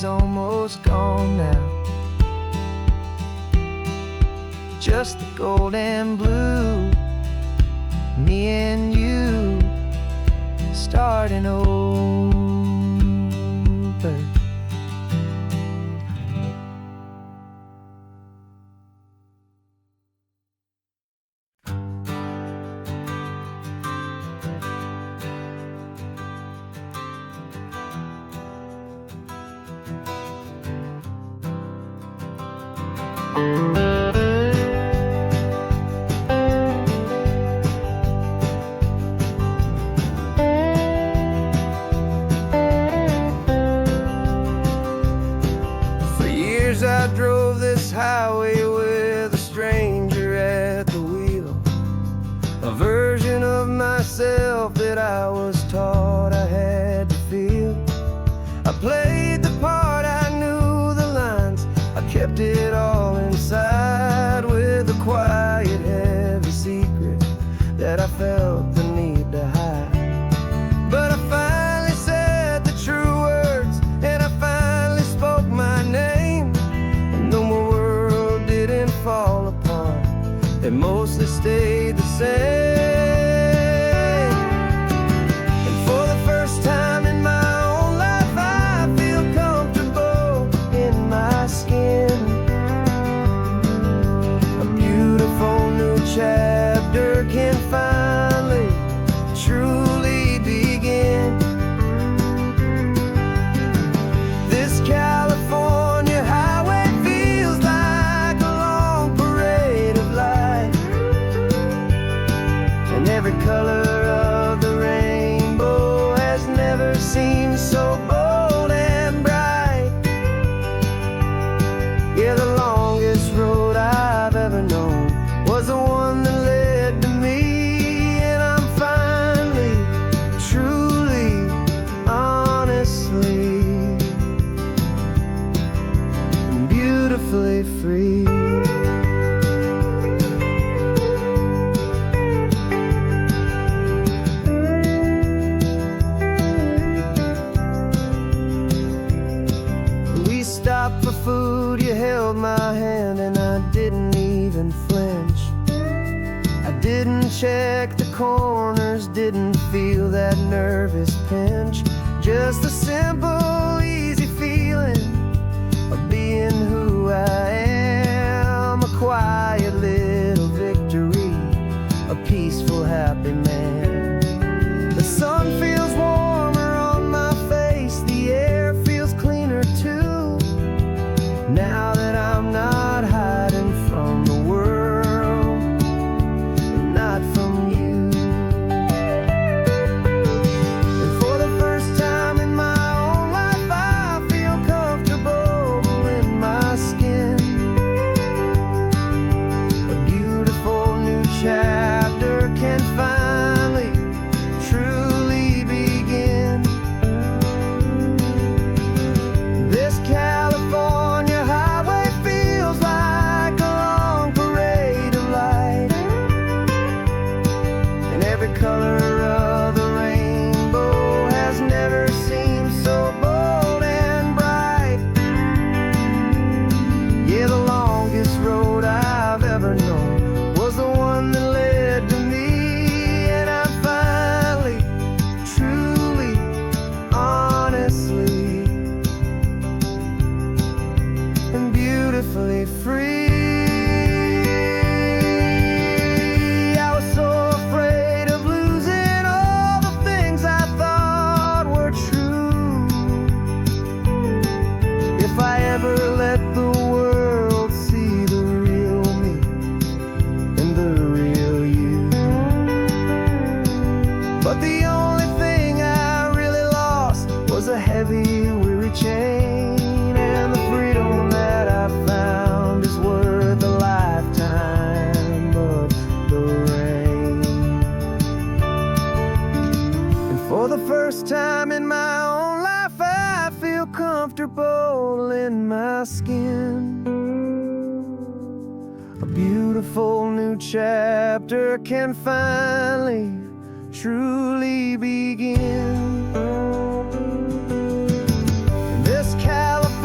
city's almost gone now. Just the gold and blue, me and you starting over. For years I drove this highway with a stranger at the wheel, a version of myself that I was taught I had to feel. I played the part, I knew the lines, I kept it all inside with a quiet, heavy secret that I felt the need to hide. But I finally said the true words, and I finally spoke my name. And though my world didn't fall apart, it mostly stayed the same. And for the first time in my own life, I feel comfortable in my skin. A beautiful new chapter can finally truly begin. This California highway feels like a long parade of light, and every color of the rainbow has never seemed so bold and bright. Yeah, the longest road I've ever known was the one that led to me, and I'm finally, truly, honestly, and beautifully free. We stopped for food, you held my hand, and I didn't even flinch. I didn't check the corners, didn't feel that nervous pinch. Just a simple, easy feeling of being who I am. A quiet little victory, a peaceful, happy man. The sun feels warmer on my face, the air feels cleaner too, now that I'm not hiding from the world, and not from you. And for the first time in my own life, I feel comfortable in my skin. A beautiful new chapter can finally truly begin. This California highway feels like a long parade of light, and every color of the rainbow has never seemed so bold and bright. Yeah, the longest road I've ever known was the one that led to me, and I'm finally, truly, honestly, and beautifully free. I was so afraid of losing all the things I thought were true. If I ever let the world see the real me and the real you. But the only thing I really lost was a heavy, weary chain, and the freedom that I found is worth a lifetime of the rain. And for the first time in my own life, I feel comfortable in my skin. A beautiful new chapter can finally, truly begin. This California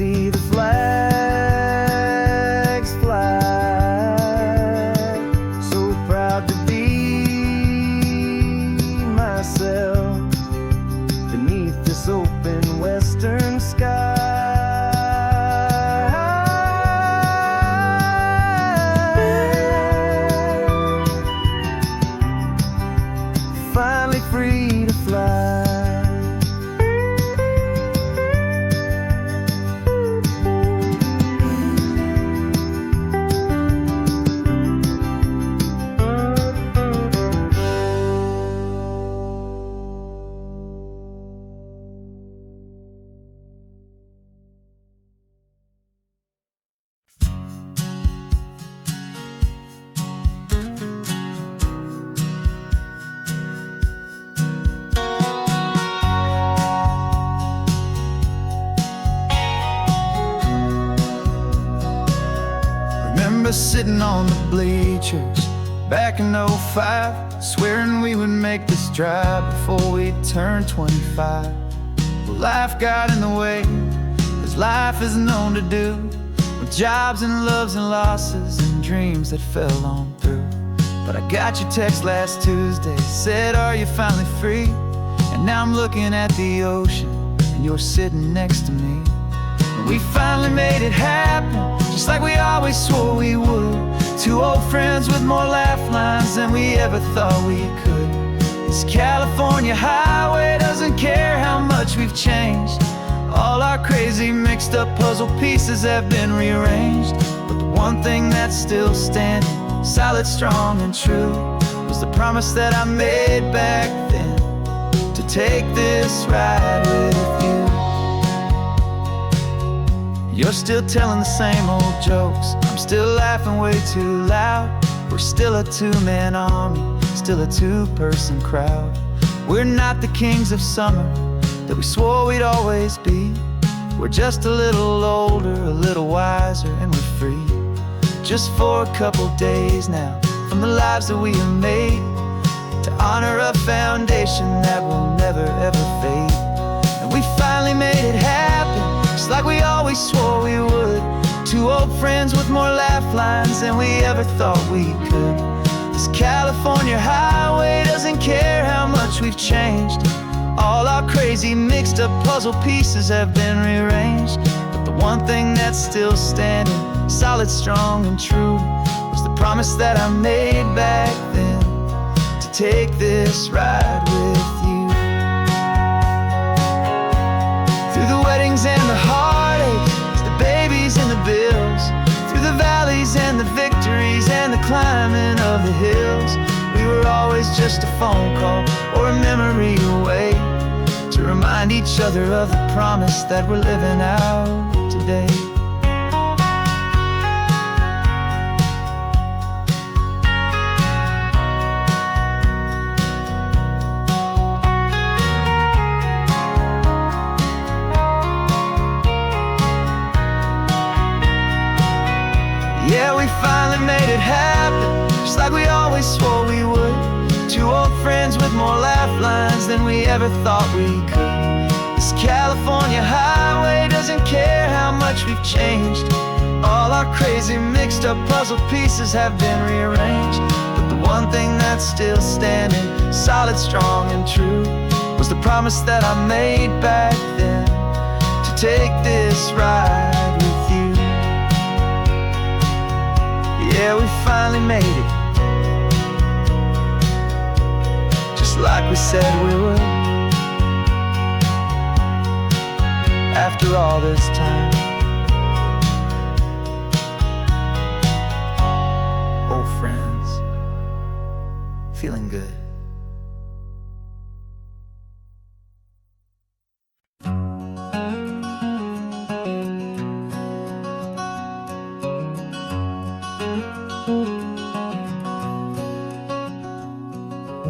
see the flags fly. So proud to be myself beneath this open western sky. Finally free to fly. Remember sitting on the bleachers back in '05, swearing we would make this drive before we turned 25. Well, life got in the way, as life is known to do, with jobs and loves and losses and dreams that fell on through. But I got your text last Tuesday, said, are you finally free? And now I'm looking at the ocean, and you're sitting next to me. We finally made it happen, just like we always swore we would. Two old friends with more laugh lines than we ever thought we could. This California highway doesn't care how much we've changed. All our crazy mixed up puzzle pieces have been rearranged. But the one thing that's still standing, solid, strong, and true, was the promise that I made back then, to take this ride with you. You're still telling the same old jokes, I'm still laughing way too loud. We're still a two-man army, still a two-person crowd. We're not the kings of summer that we swore we'd always be. We're just a little older, a little wiser, and we're free. Just for a couple days now, from the lives that we have made, to honor a foundation that will never ever fade. And we finally made it happen, just like we always swore we would. Two old friends with more laugh lines than we ever thought we could. This California highway doesn't care how much we've changed. All our crazy mixed up puzzle pieces have been rearranged. But the one thing that's still standing, solid, strong, and true, was the promise that I made back then, to take this ride with you. Through the weddings and the heartaches, the babies and the bills, through the valleys and the victories and the climbing of the hills, we were always just a phone call or a memory away, to remind each other of the promise that we're living out today. Yeah, we finally made it happen, just like we always swore we would. Two old friends with more laugh lines than we ever thought we could. This California highway doesn't care how much we've changed. All our crazy mixed up puzzle pieces have been rearranged. But the one thing that's still standing, solid, strong, and true, was the promise that I made back then, to take this ride with you. Yeah, we finally made it, just like we said we would. After all this time, old friends, feeling good.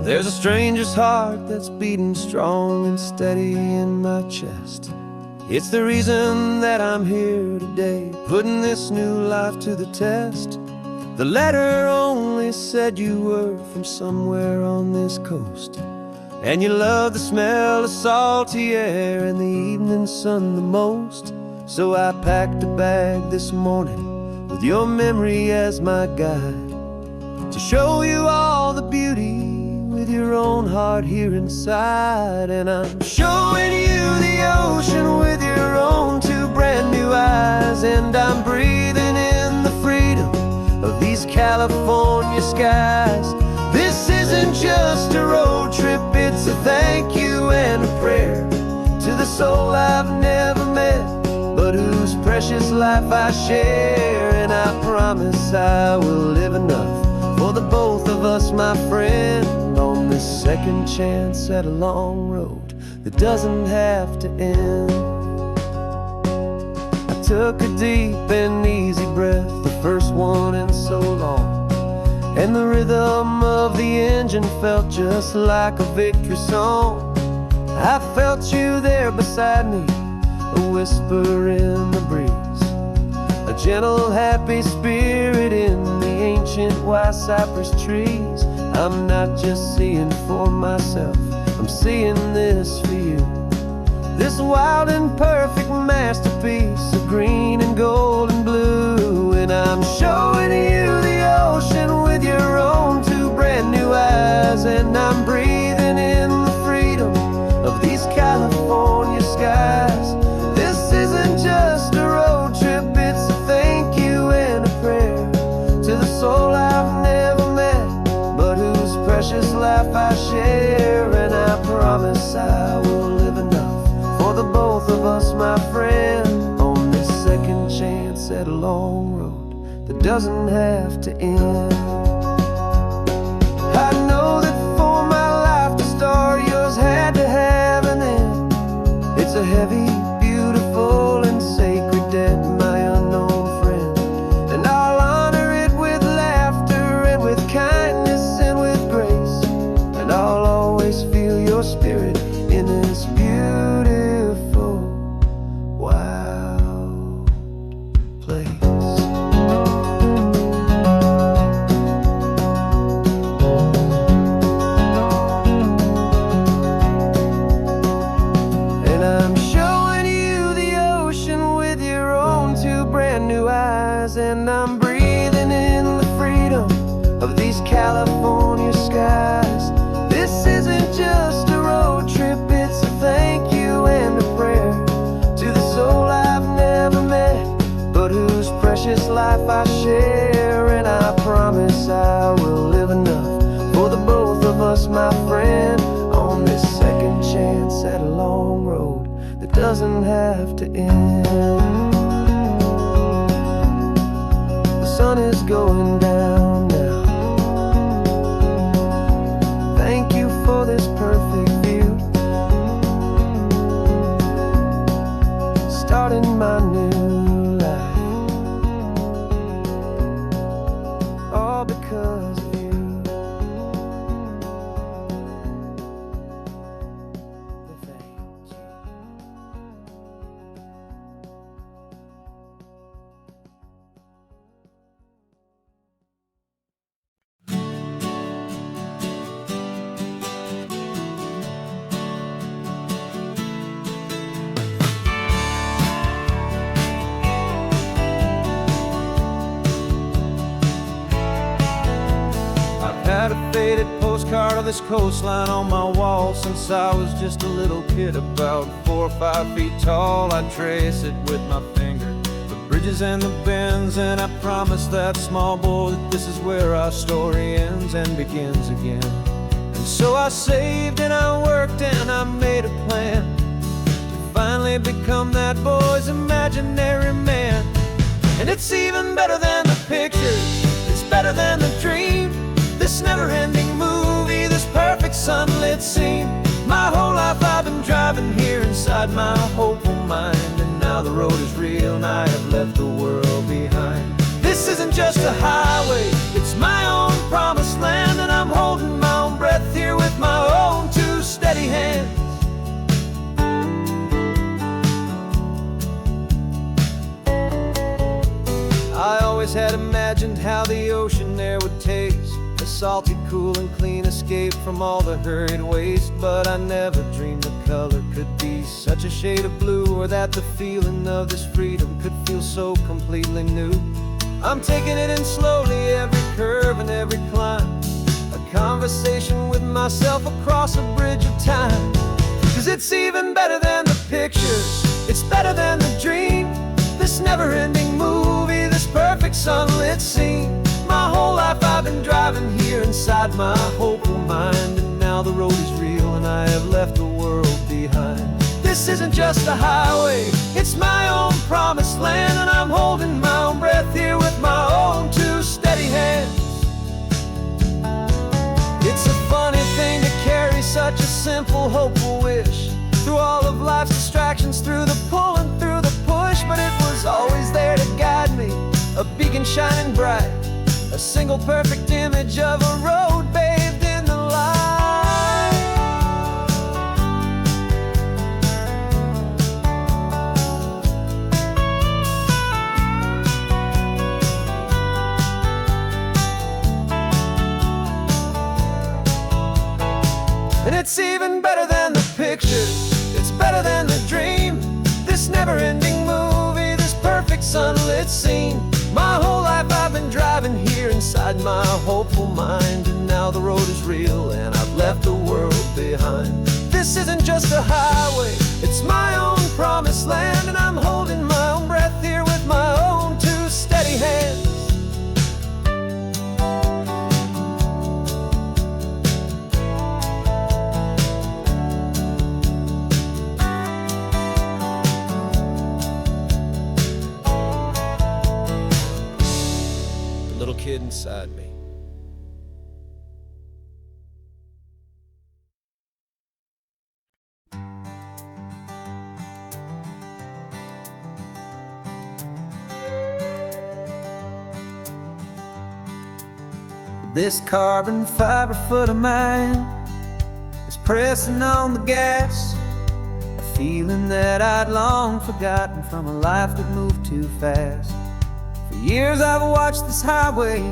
There's a stranger's heart that's beating strong and steady in my chest. It's the reason that I'm here today, putting this new life to the test. The letter only said you were from somewhere on this coast, and you love the smell of salty air and the evening sun the most. So I packed a bag this morning with your memory as my guide, to show you all the beauty with your own heart here inside. And I'm showing you the ocean with your own two brand new eyes. And I'm breathing in the freedom of these California skies. This isn't just a road trip, it's a thank you and a prayer to the soul I've never met, but whose precious life I share. And I promise I will live enough for the both of us, my friend, on this second chance at a long road that doesn't have to end. I took a deep and easy breath, the first one in so long, and the rhythm of the engine felt just like a victory song. I felt you there beside me, a whisper in the breeze, a gentle happy spirit in the ancient white cypress trees. I'm not just seeing for myself, I'm seeing this for you, this wild and perfect masterpiece of green and gold and blue. And I'm showing you the ocean with your own two brand new eyes. And I'm breathing in the freedom of these California skies. This isn't just a road trip, it's a thank you and a prayer to the soul I've never met, but whose precious life I share. And I promise I will live enough for the both of us, my friend, on this second chance at a long road that doesn't have to end. I know that for my life to start, yours had to have an end. It's a heavy, beautiful, and sacred debt, my unknown friend, and I'll honor it with laughter and with kindness and with grace. And I'll always feel your spirit in this beautiful, wild place. And I'm showing you the ocean with your own two brand new eyes. And I'm breathing in the freedom of these California skies. This isn't just a road trip, it's a thank you and a prayer to the soul I've never met, but whose precious life I share. And I promise I will live enough for the both of us, my friend, on this second chance at a long road that doesn't have to end. The sun is going down now. Thank you for this perfect view, starting my new life, all because of you. Thank you. Had a faded postcard of this coastline on my wall since I was just a little kid, about 4 or 5 feet tall. I trace it with my finger, the bridges and the bends, and I promise that small boy that this is where our story ends and begins again. And so I saved and I worked and I made a plan to finally become that boy's imaginary man. And it's even better than the pictures, it's better than the dream, this never-ending movie, this perfect sunlit scene. My whole life I've been driving here inside my hopeful mind, and now the road is real and I have left the world behind. This isn't just a highway, it's my own promised land, and I'm holding my own breath here with my own two steady hands. I always had imagined how the ocean air would taste, a salty, cool and clean escape from all the hurried waste, but I never dreamed of color could be such a shade of blue, or that the feeling of this freedom could feel so completely new. I'm taking it in slowly, every curve and every climb, a conversation with myself across a bridge of time. 'Cause it's even better than the pictures, it's better than the dream, this never-ending movie, this perfect sunlit scene. My whole life I've been driving here inside my hopeful mind, and now the road is real and I have left the world behind. This isn't just a highway, it's my own promised land, and I'm holding my own breath here with my own two steady hands. It's a funny thing to carry such a simple, hopeful wish through all of life's distractions, through the pull and through the push, but it was always there to guide me, a beacon shining bright, a single perfect image of a road bathed in the light. And it's even better than the pictures, it's better than the dream, this never-ending movie, this perfect sunlit scene. My whole life I've been driving here inside my hopeful mind, and now the road is real and I've left the world behind. This isn't just a highway, it's my own promised land, and I'm holding my own breath here with my own two steady hands. Little kid inside me. This carbon fiber foot of mine is pressing on the gas, a feeling that I'd long forgotten from a life that moved too fast. For years I've watched this highway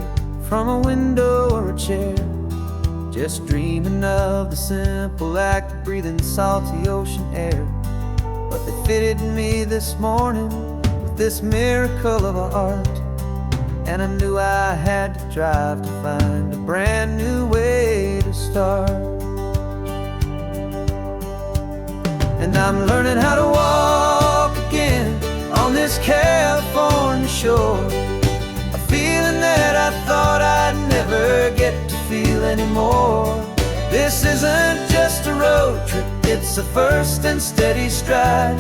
from a window or a chair, just dreaming of the simple act of breathing salty ocean air. But they fitted me this morning with this miracle of art, and I knew I had to drive to find a brand new way to start. And I'm learning how to walk again on this California shore, a feeling that I thought I'd never get to feel anymore. This isn't just a road trip, it's a first and steady stride,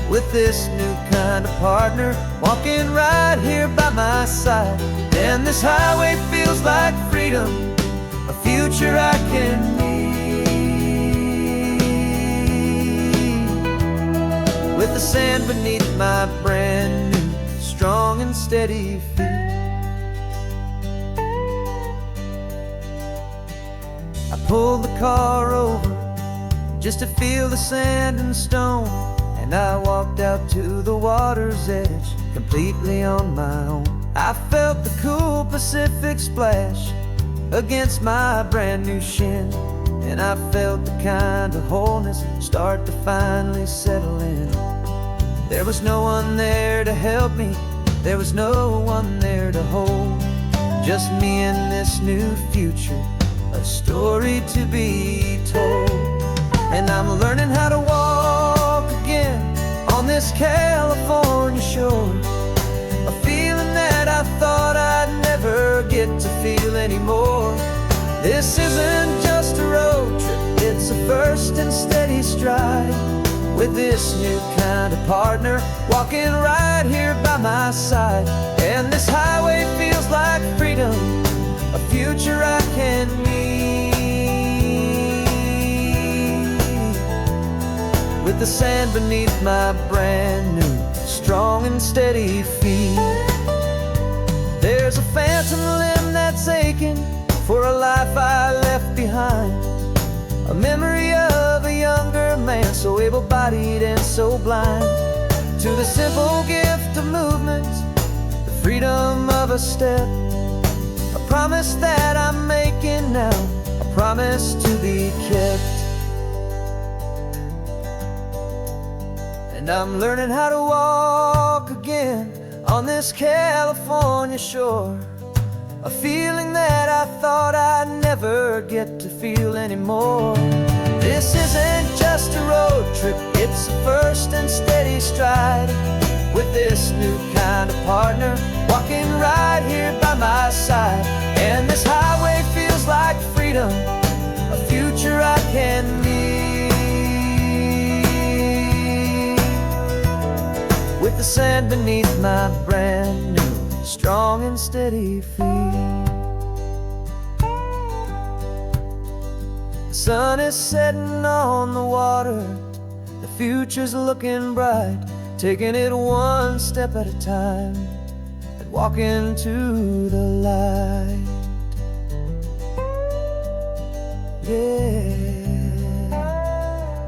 with this new kind of partner walking right here by my side. And this highway feels like freedom, a future I can need, with the sand beneath my brand new strong and steady feet. I pulled the car over just to feel the sand and stone, and I walked out to the water's edge completely on my own. I felt the cool Pacific splash against my brand new shin, and I felt the kind of wholeness start to finally settle in. There was no one there to help me, there was no one there to hold, just me and this new future, a story to be told. And I'm learning how to walk again on this California shore, a feeling that I thought I'd never get to feel anymore. This isn't just a road trip, it's a first and steady stride, with this new kind of partner walking right here by my side. And this highway feels like freedom, a future I can meet, with the sand beneath my brand new strong and steady feet. There's a phantom limb that's aching for a life I left behind, a memory of a younger man, so able-bodied and so blind, to the simple gift of movement, the freedom of a step, a promise that I'm making now, a promise to be kept. And I'm learning how to walk again on this California shore, a feeling that I thought I'd never get to feel anymore. This isn't just a road trip, it's a first and steady stride, with this new kind of partner walking right here by my side. And this highway feels like freedom, a future I can meet, with the sand beneath my brand new strong and steady feet. The sun is setting on the water, the future's looking bright, taking it one step at a time and walking to the light. Yeah,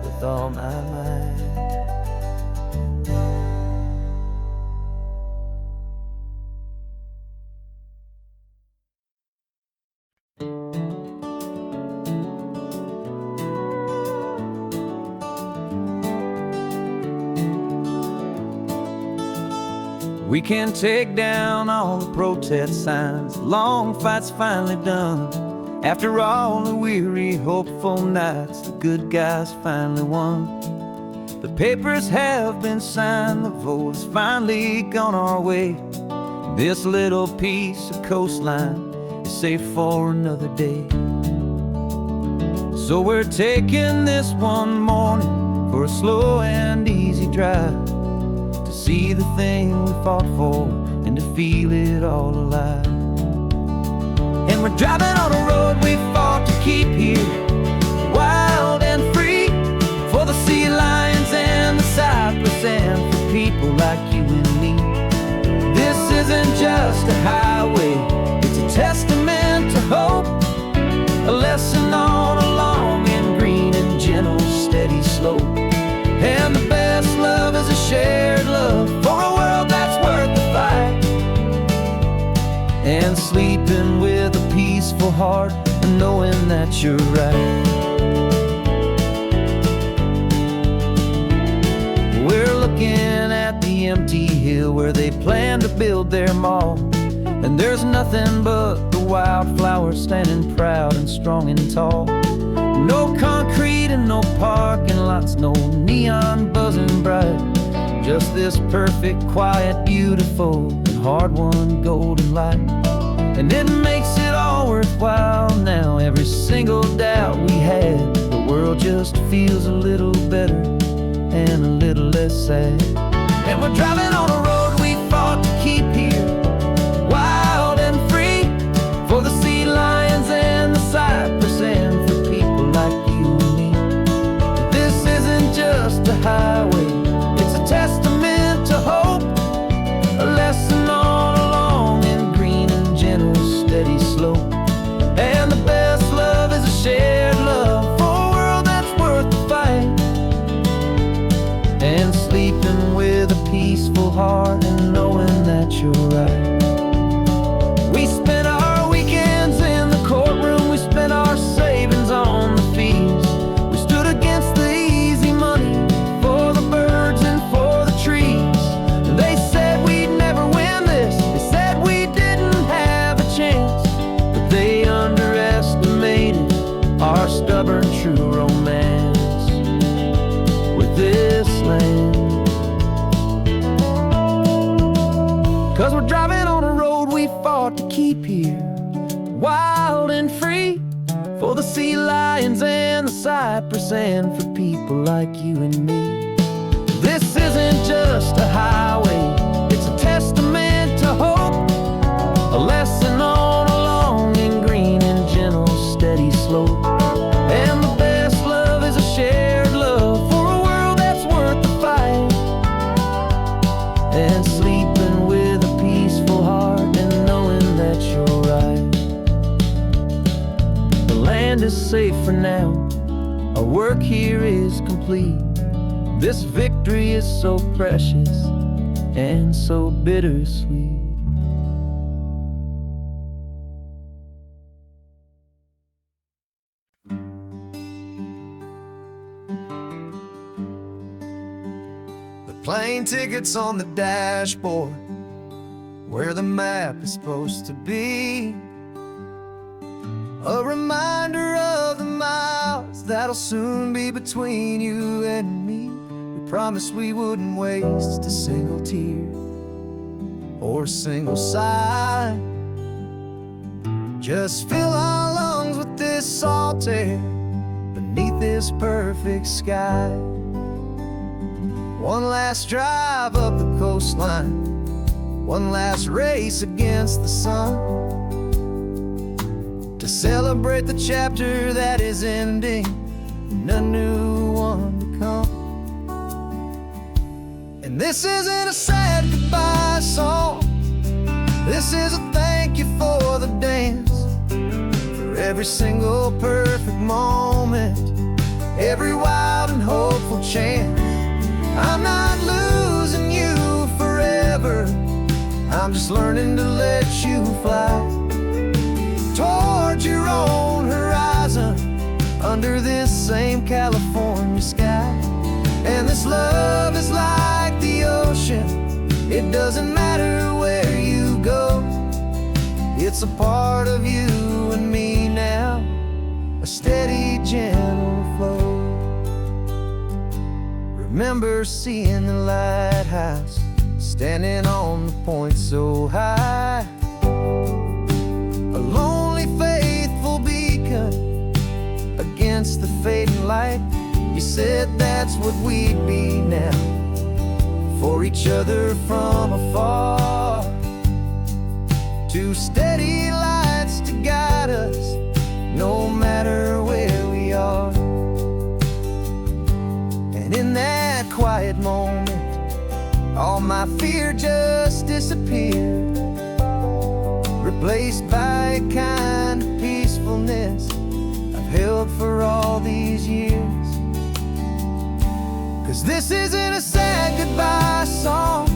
with all my might. We can take down all the protest signs, long fight's finally done. After all the weary, hopeful nights, the good guys finally won. The papers have been signed, the vote has finally gone our way. This little piece of coastline is safe for another day. So we're taking this one morning for a slow and easy drive, to see the thing we fought for and to feel it all alive. And we're driving on a road we fought to keep here, wild and free, for the sea lions and the cypress and for people like you and me. This isn't just a highway, it's a testament to hope, a lesson on a long and green and gentle steady slope. And the best love is a shared love for a world that's worth the fight, and sleeping with a peaceful heart and knowing that you're right. We're looking at the empty hill where they plan to build their mall, and there's nothing but the wildflowers standing proud and strong and tall. No concrete and no parking lots, no neon buzzing bright, just this perfect, quiet, beautiful, and hard-won golden light. And it makes it all worthwhile now, every single doubt we had. The world just feels a little better and a little less sad. And we're driving on a road we fought to keep here, wild and free, for the sea lions and the cypress and for people like you and me. This isn't just a highway, it's a testament to hope, a lesson on a long and green and gentle steady slope. And the best love is a shared love for a world that's worth the fight, and sleeping with a peaceful heart and knowing that you're right. We spent our weekends in the courtroom, we spent our savings on the fees. We stood against the easy money for the birds and for the trees. And they said we'd never win this, they said we didn't have a chance, but they underestimated our stubborn true romance with this land. 'Cause we're driving on a road we fought to keep here, wild and free, for the sea lions and the cypress and for people like you and me. This isn't just a highway, it's a testament to hope, a lesson on a long and green and gentle steady slope. And the best love is a shared love for a world that's worth the fight, and sleeping with a peaceful heart and knowing that you're right. The land is safe for now, our work here is complete. This victory is so precious and so bittersweet. plane tickets on the dashboard, where the map is supposed to be. A reminder of the miles that'll soon be between you and me. We promised we wouldn't waste a single tear or a single sigh. Just fill our lungs with this salt air beneath this perfect sky. One last drive up the coastline, one last race against the sun, to celebrate the chapter that is ending and a new one to come. And this isn't a sad goodbye song, this is a thank you for the dance, for every single perfect moment, every wild and hopeful chance. I'm not losing you forever, I'm just learning to let you fly towards your own horizon, under this same California sky. And this love is like the ocean, it doesn't matter where you go, it's a part of you and me now, a steady, gentle flow. Remember seeing the lighthouse, standing on the point so high, a lonely, faithful beacon against the fading light. You said that's what we'd be now, for each other from afar. Two steady lights to guide us, no matter where we are. And in that quiet moment, all my fear just disappeared, replaced by a kind of peacefulness I've held for all these years. 'Cause this isn't a sad goodbye song,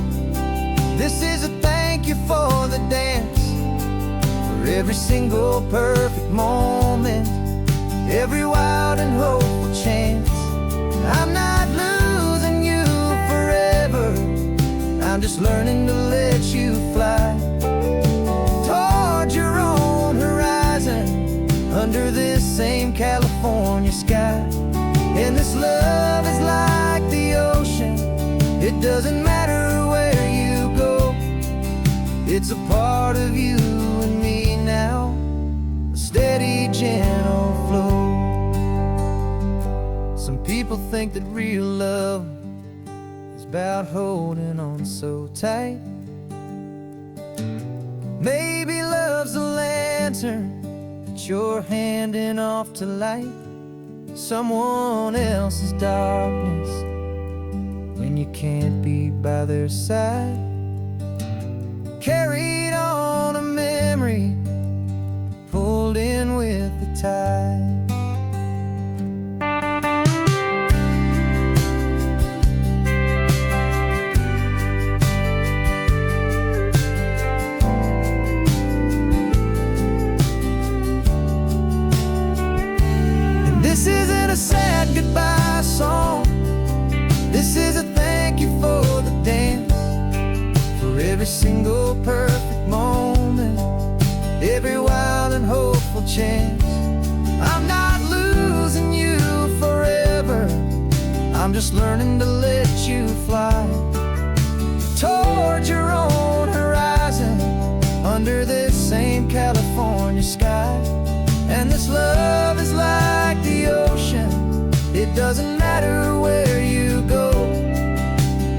this is a thank you for the dance, for every single perfect moment, every wild and hopeful chance. I'm not losing you forever, I'm just learning to let you fly towards your own horizon, under this same California sky. And this love is like the ocean, it doesn't matter where you go, it's a part of you and me now, a steady, gentle flow. Some people think that real love is about holding on so tight. Maybe love's a lantern that you're handing off to light someone else's darkness when you can't be by their side. Carried on a memory, pulled in with the tide. This isn't a sad goodbye song, this is a thank you for the dance, for every single perfect moment, every wild and hopeful chance. I'm not losing you forever, I'm just learning to let you fly towards your own horizon, under this same California sky. And this love is like the ocean, it doesn't matter where you go,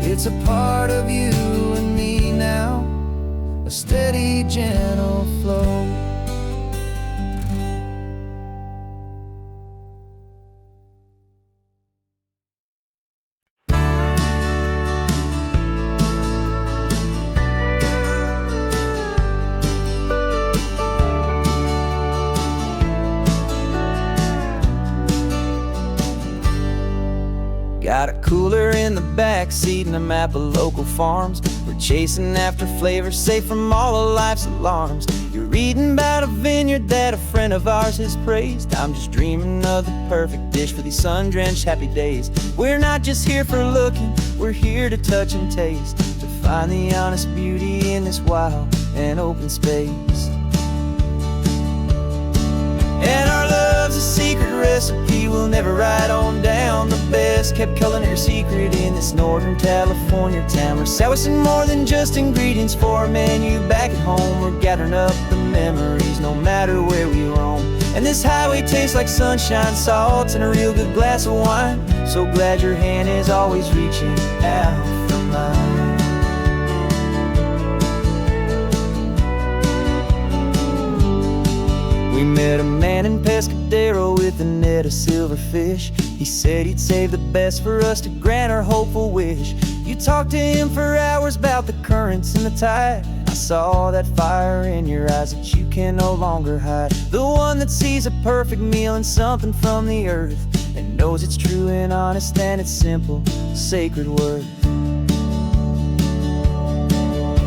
it's a part of you and me now, a steady, gentle flow. Got a cooler in the back seat and a map of local farms. We're chasing after flavors safe from all of life's alarms. You're reading about a vineyard that a friend of ours has praised. I'm just dreaming of the perfect dish for these sun-drenched happy days. We're not just here for looking, We're here to touch and taste, to find the honest beauty in this wild and open space. And our love's a secret recipe we'll never write on down. The best kept culinary secret in this Northern California town. We're sourcing more than just ingredients for a menu back at home. We're gathering up the memories no matter where we roam. And this highway tastes like sunshine, salts, and a real good glass of wine. So glad your hand is always reaching out for mine. We met a man in Pescadero with a net of silverfish. He said he'd save the best for us to grant our hopeful wish. You talked to him for hours about the currents and the tide. I saw that fire in your eyes that you can no longer hide. The one that sees a perfect meal in something from the earth, and knows it's true and honest and it's simple, sacred worth.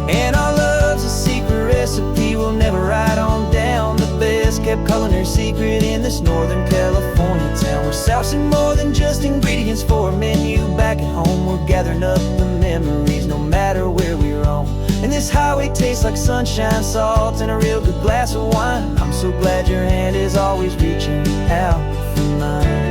And our love's a secret recipe we'll never write on down. The best kept culinary secret in this Northern California town. We're sourcing more than just ingredients for a menu back at home. We're gathering up the memories no matter where we roam. And this highway tastes like sunshine, salt, and a real good glass of wine. I'm so glad your hand is always reaching out for mine.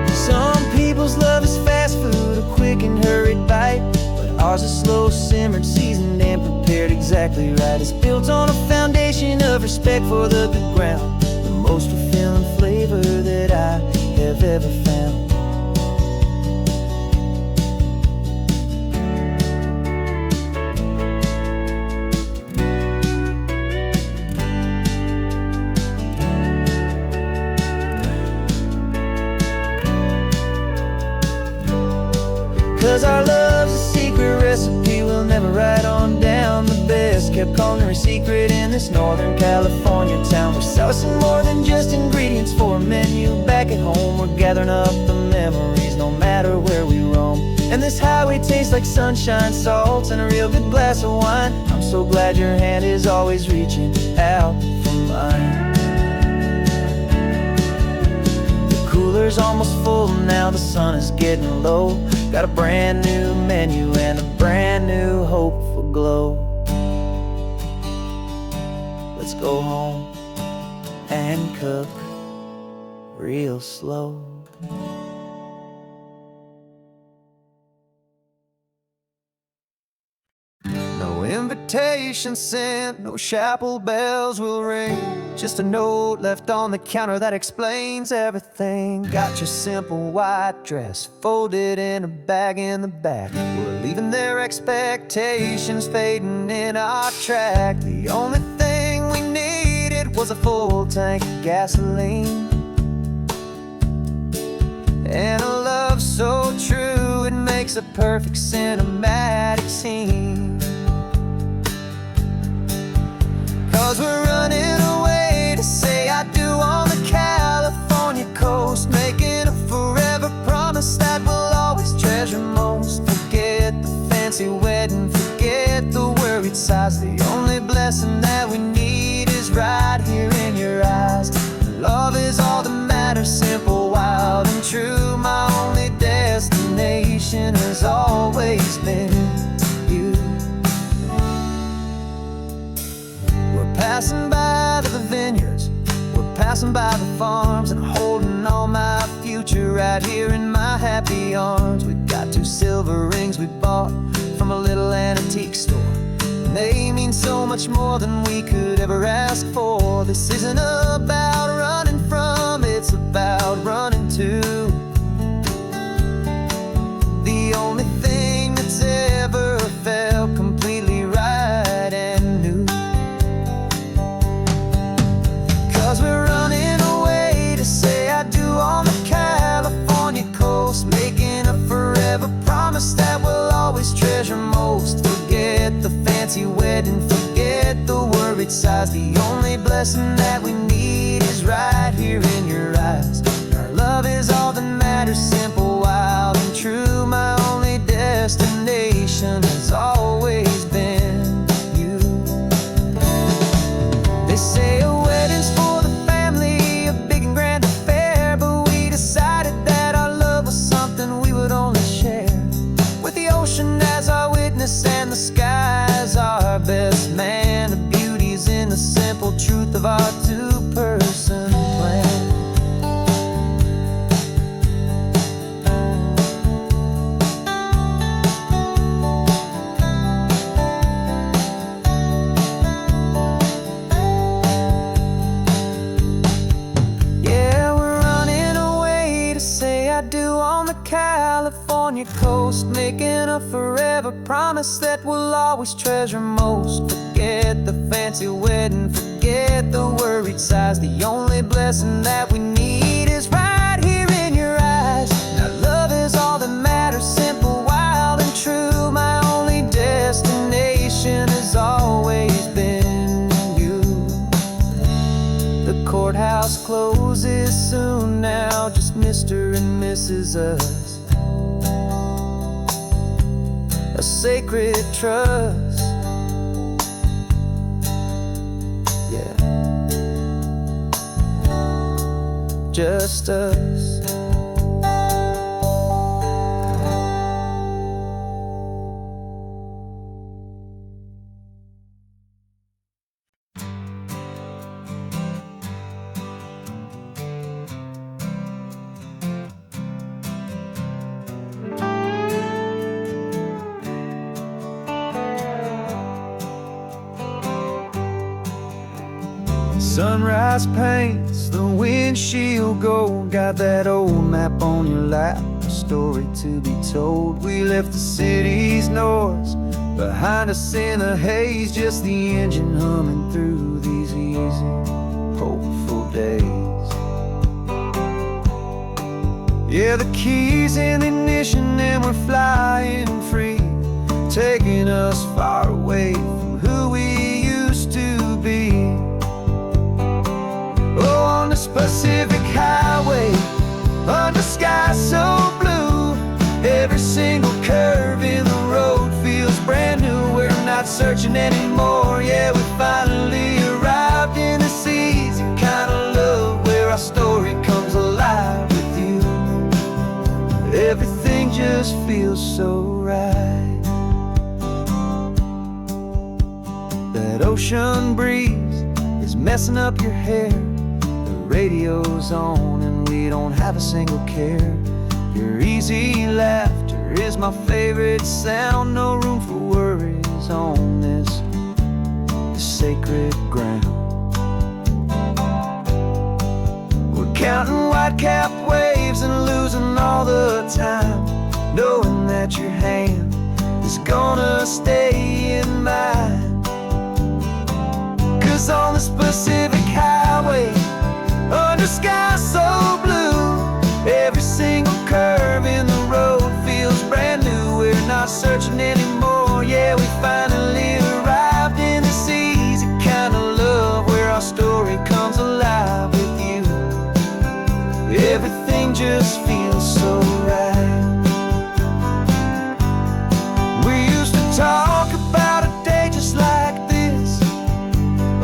Some people's love is fast food, a quick and hurried bite, but ours is slow simmered, seasoned, and prepared exactly right. It's built on a foundation of respect for the good ground, the most fulfilling flavor that I have ever found. 'Cause our love's a secret recipe we'll never write on down. The best kept culinary secret in this Northern California town. We're sourcing more than just ingredients for a menu back at home. We're gathering up the memories no matter where we roam. And this highway tastes like sunshine, salts, and a real good glass of wine. I'm so glad your hand is always reaching out for mine. The cooler's almost full now, the sun is getting low. Got a brand new menu and a brand new hopeful glow. Let's go home and cook real slow. No invitation sent, no chapel bells will ring. Just a note left on the counter that explains everything. Got your simple white dress folded in a bag in the back. We're leaving their expectations fading in our track. The only thing we needed was a full tank of gasoline, and a love so true it makes a perfect cinematic scene. 'Cause we're running away to say I do on the California coast, making a forever promise that we'll always treasure most. Forget the fancy wedding, forget the worried sighs. The only blessing that we need is right here in your eyes. Love is all that matters, simple, wild, and true. My only destination has always been you. Passing by the vineyards, we're passing by the farms, and holding all my future right here in my happy arms. We've got 2 silver rings we bought from a little antique store, and they mean so much more than we could ever ask for. This isn't about running from, it's about running to. The only thing that's ever felt completely right and new. 'Cause we're running away to say I do on the California coast, making a forever promise that we'll always treasure most. Forget the fancy wedding, forget the worried sighs. The only blessing that we need is right here in your eyes. Our love is all that matters, simple, wild, and true. My only destination has always been you. They say a wedding's for the family, a big and grand affair, but we decided that our love was something we would the sky's our best man. The beauty's in the simple truth of our two-person plan. On the California coast, making a forever promise that we'll always treasure most. Forget the fancy wedding, forget the worried sighs. The only blessing that we need is right here in your eyes. Now love is all that matters, simple, wild and true. My only destination has always been you. The courthouse closes soon now, just Mr. and Mrs. Us. A sacred trust. Yeah, just us. Sunrise paints the windshield gold. Got that old map on your lap, a story to be told. We left the city's noise behind us in the haze, just the engine humming through these easy, hopeful days. Yeah, the keys in the ignition and we're flying free, taking us far away from who we used to be. Oh, on this Pacific highway, under skies so blue, every single curve in the road feels brand new. We're not searching anymore, yeah, we finally arrived in this easy kind of love where our story comes alive with you. Everything just feels so right. That ocean breeze is messing up your hair, radio's on and we don't have a single care. Your easy laughter is my favorite sound. No room for worries on this sacred ground. We're counting white-capped waves and losing all the time, knowing that your hand is gonna stay in mine. 'Cause on this Pacific highway, under sky so blue, every single curve in the road feels brand new. We're not searching anymore, yeah, we finally arrived in this easy kind of love where our story comes alive with you. Everything just feels so right. We used to talk about a day just like this,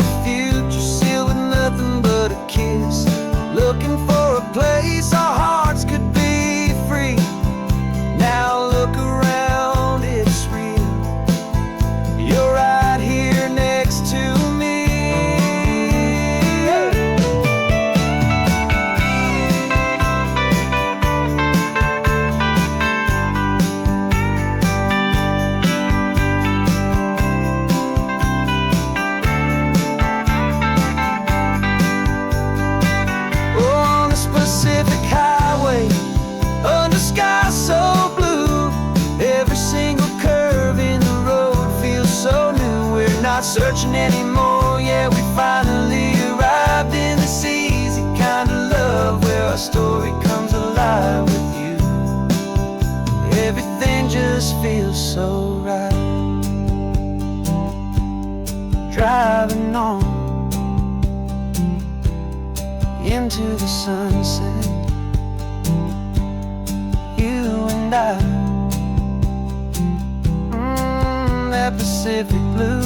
a future sealed with nothing but a kiss, looking for a place our hearts could be free. Now look around, it's real. You're right here next to me. Pacific highway, under sky so blue, every single curve in the road feels so new. We're not searching anymore, yeah, we finally arrived in this easy kind of love where our story comes alive with you. Everything just feels so right. Driving on into the sunset, you and I, that Pacific blue.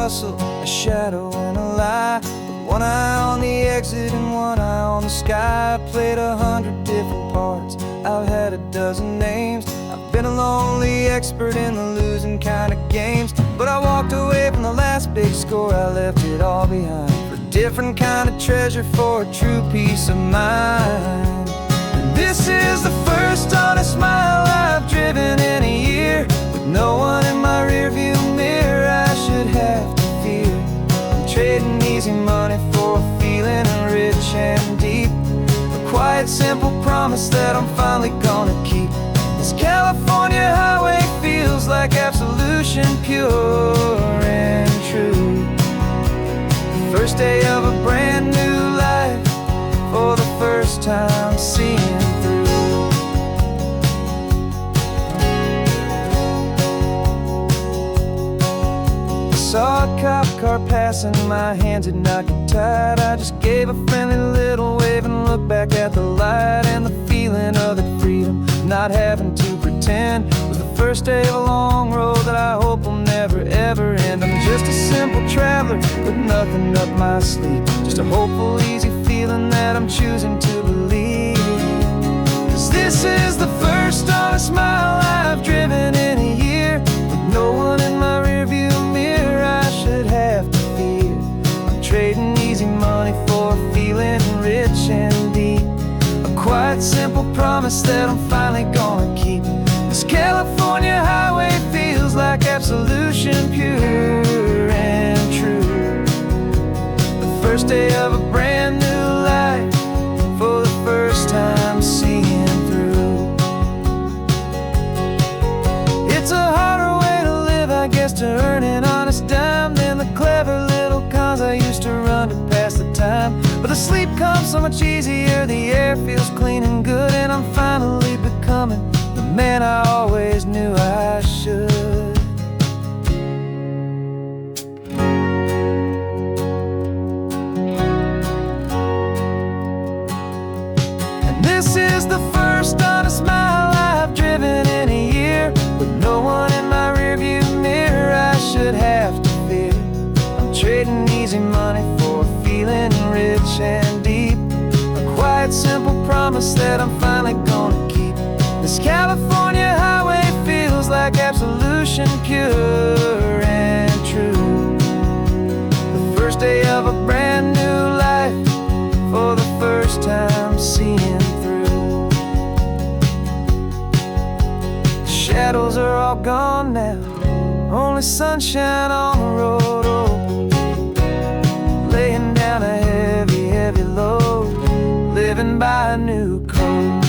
hustle, a shadow and a lie. With one eye on the exit and one eye on the sky. I played 100 different parts, I've had a dozen names. I've been a lonely expert in the losing kind of games. But I walked away from the last big score, I left it all behind for a different kind of treasure, for a true peace of mind. And this is the first honest mile I've driven in a year, with no one in my rearview mirror I should have to fear. I'm trading easy money for a feeling rich and deep, a quiet simple promise that I'm finally gonna keep. This California highway feels like absolution, pure and true. The first day of a brand new life, for the first time seeing through. I saw a cop car passing, my hands had not get tied. I just gave a friendly little wave and looked back at the light. And the feeling of the freedom, not having to pretend, was the first day of a long road that I hope will never ever end. I'm just a simple traveler with nothing up my sleeve, just a hopeful easy feeling that I'm choosing to believe. 'Cause this is the first honest mile I've driven in a year, with no one in my rearview mirror I should have to fear. I'm trading easy money for a feeling rich and deep, a quiet simple promise that I'm finally gonna keep. This California highway feels like absolution, pure and true. The first day of a brand new life, for the first time seeing through. It's a harder way to live, I guess, to earn an honest dime than the clever little cons I used to run to pass the time. But the sleep comes so much easier, the air feels clean and good, and I'm finally becoming the man I always knew I should. And this is the first honest mile I've driven in a year, with no one in my rearview mirror I should have to fear. I'm trading easy money for a feeling rich and deep, a quiet simple promise that I'm finally gonna keep. This California highway feels like absolution, pure and true. The first day of a brand new life, for the first time seeing through. The shadows are all gone now, only sunshine on the road. Oh, laying down a heavy, heavy load, living by a new code.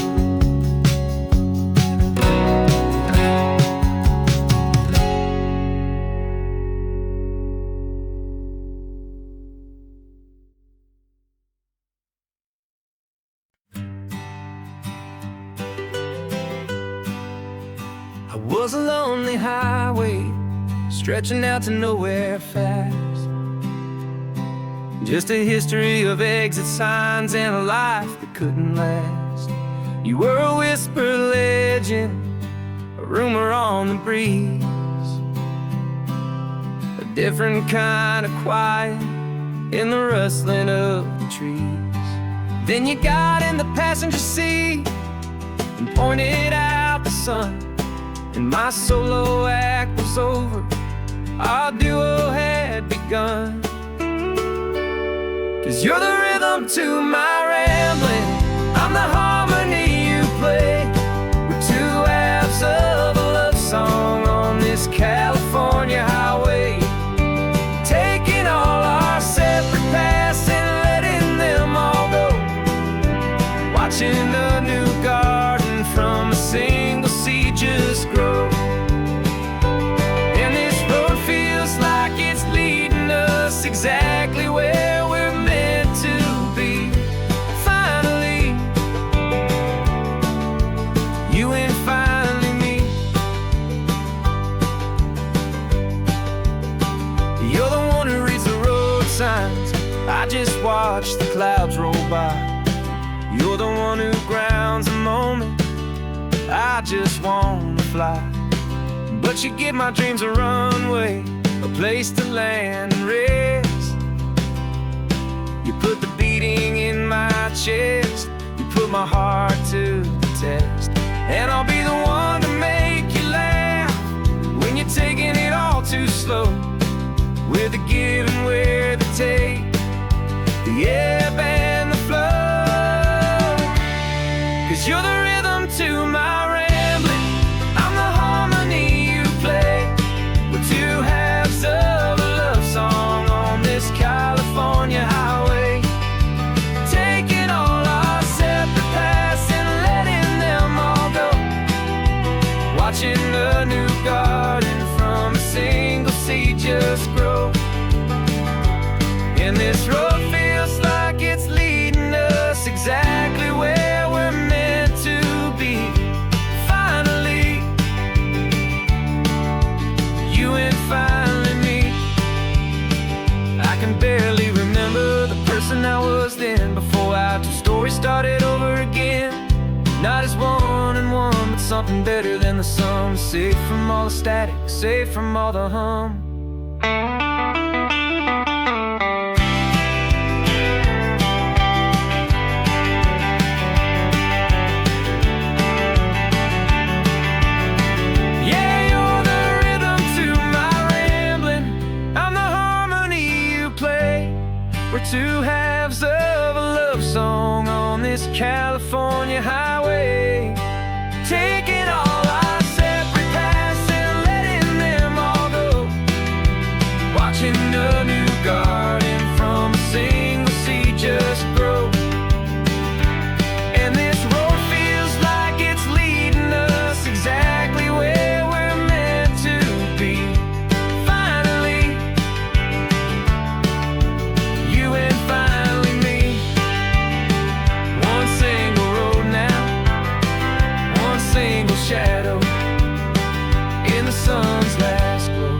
I was a lonely highway, stretching out to nowhere fast. Just a history of exit signs and a life that couldn't last. You were a whisper legend, a rumor on the breeze, a different kind of quiet in the rustling of the trees. Then you got in the passenger seat and pointed out the sun, and my solo act was over, our duo had begun. 'Cause you're the rhythm to my rambling, I'm the harmony you play. We're two halves of a love song on this California highway, taking all our separate paths and letting them all go, watching a new garden from a single seed just grow. And this road feels like it's leading us exactly where we're meant to be. Finally, you and finally me. You're the one who reads the road signs, I just watch the clouds roll by. You're the one who grounds the moment, I just wanna fly. But you give my dreams a runway, a place to land and rest. You put the beating in my chest, you put my heart to the test. And I'll be the one to make you laugh when you're taking it all too slow, with the give and with the take, the ebb and the flow. 'Cause you're the rhythm to my rambling, I'm the harmony you play. We're two halves of a love song on this California highway, taking all our separate paths and letting them all go, watching a new garden from a single seed just grow. And this road feels like it's leading us exactly where we're meant to be. Finally, you and finally me. I can barely remember the person I was then, before our two stories started over again. Not as one and one, but something better than the sum. Safe from all the static, safe from all the hum. We're two halves of a love song on this California highway, taking all our separate paths and letting them all go, watching a new garden from a single seed just grow. And this road feels like it's leading us exactly where we're meant to be. Finally, you and finally me. One single road now, one single shadow in the sun's last glow.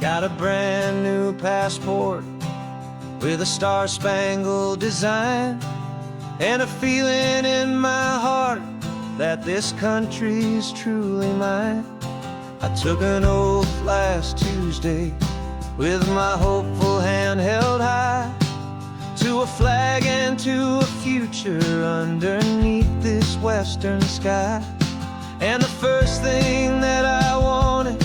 Got a brand new passport with a star-spangled design, and a feeling in my heart that this country's truly mine. I took an oath last Tuesday with my hopeful hand held high, to a flag and to a future underneath this western sky. And the first thing that I wanted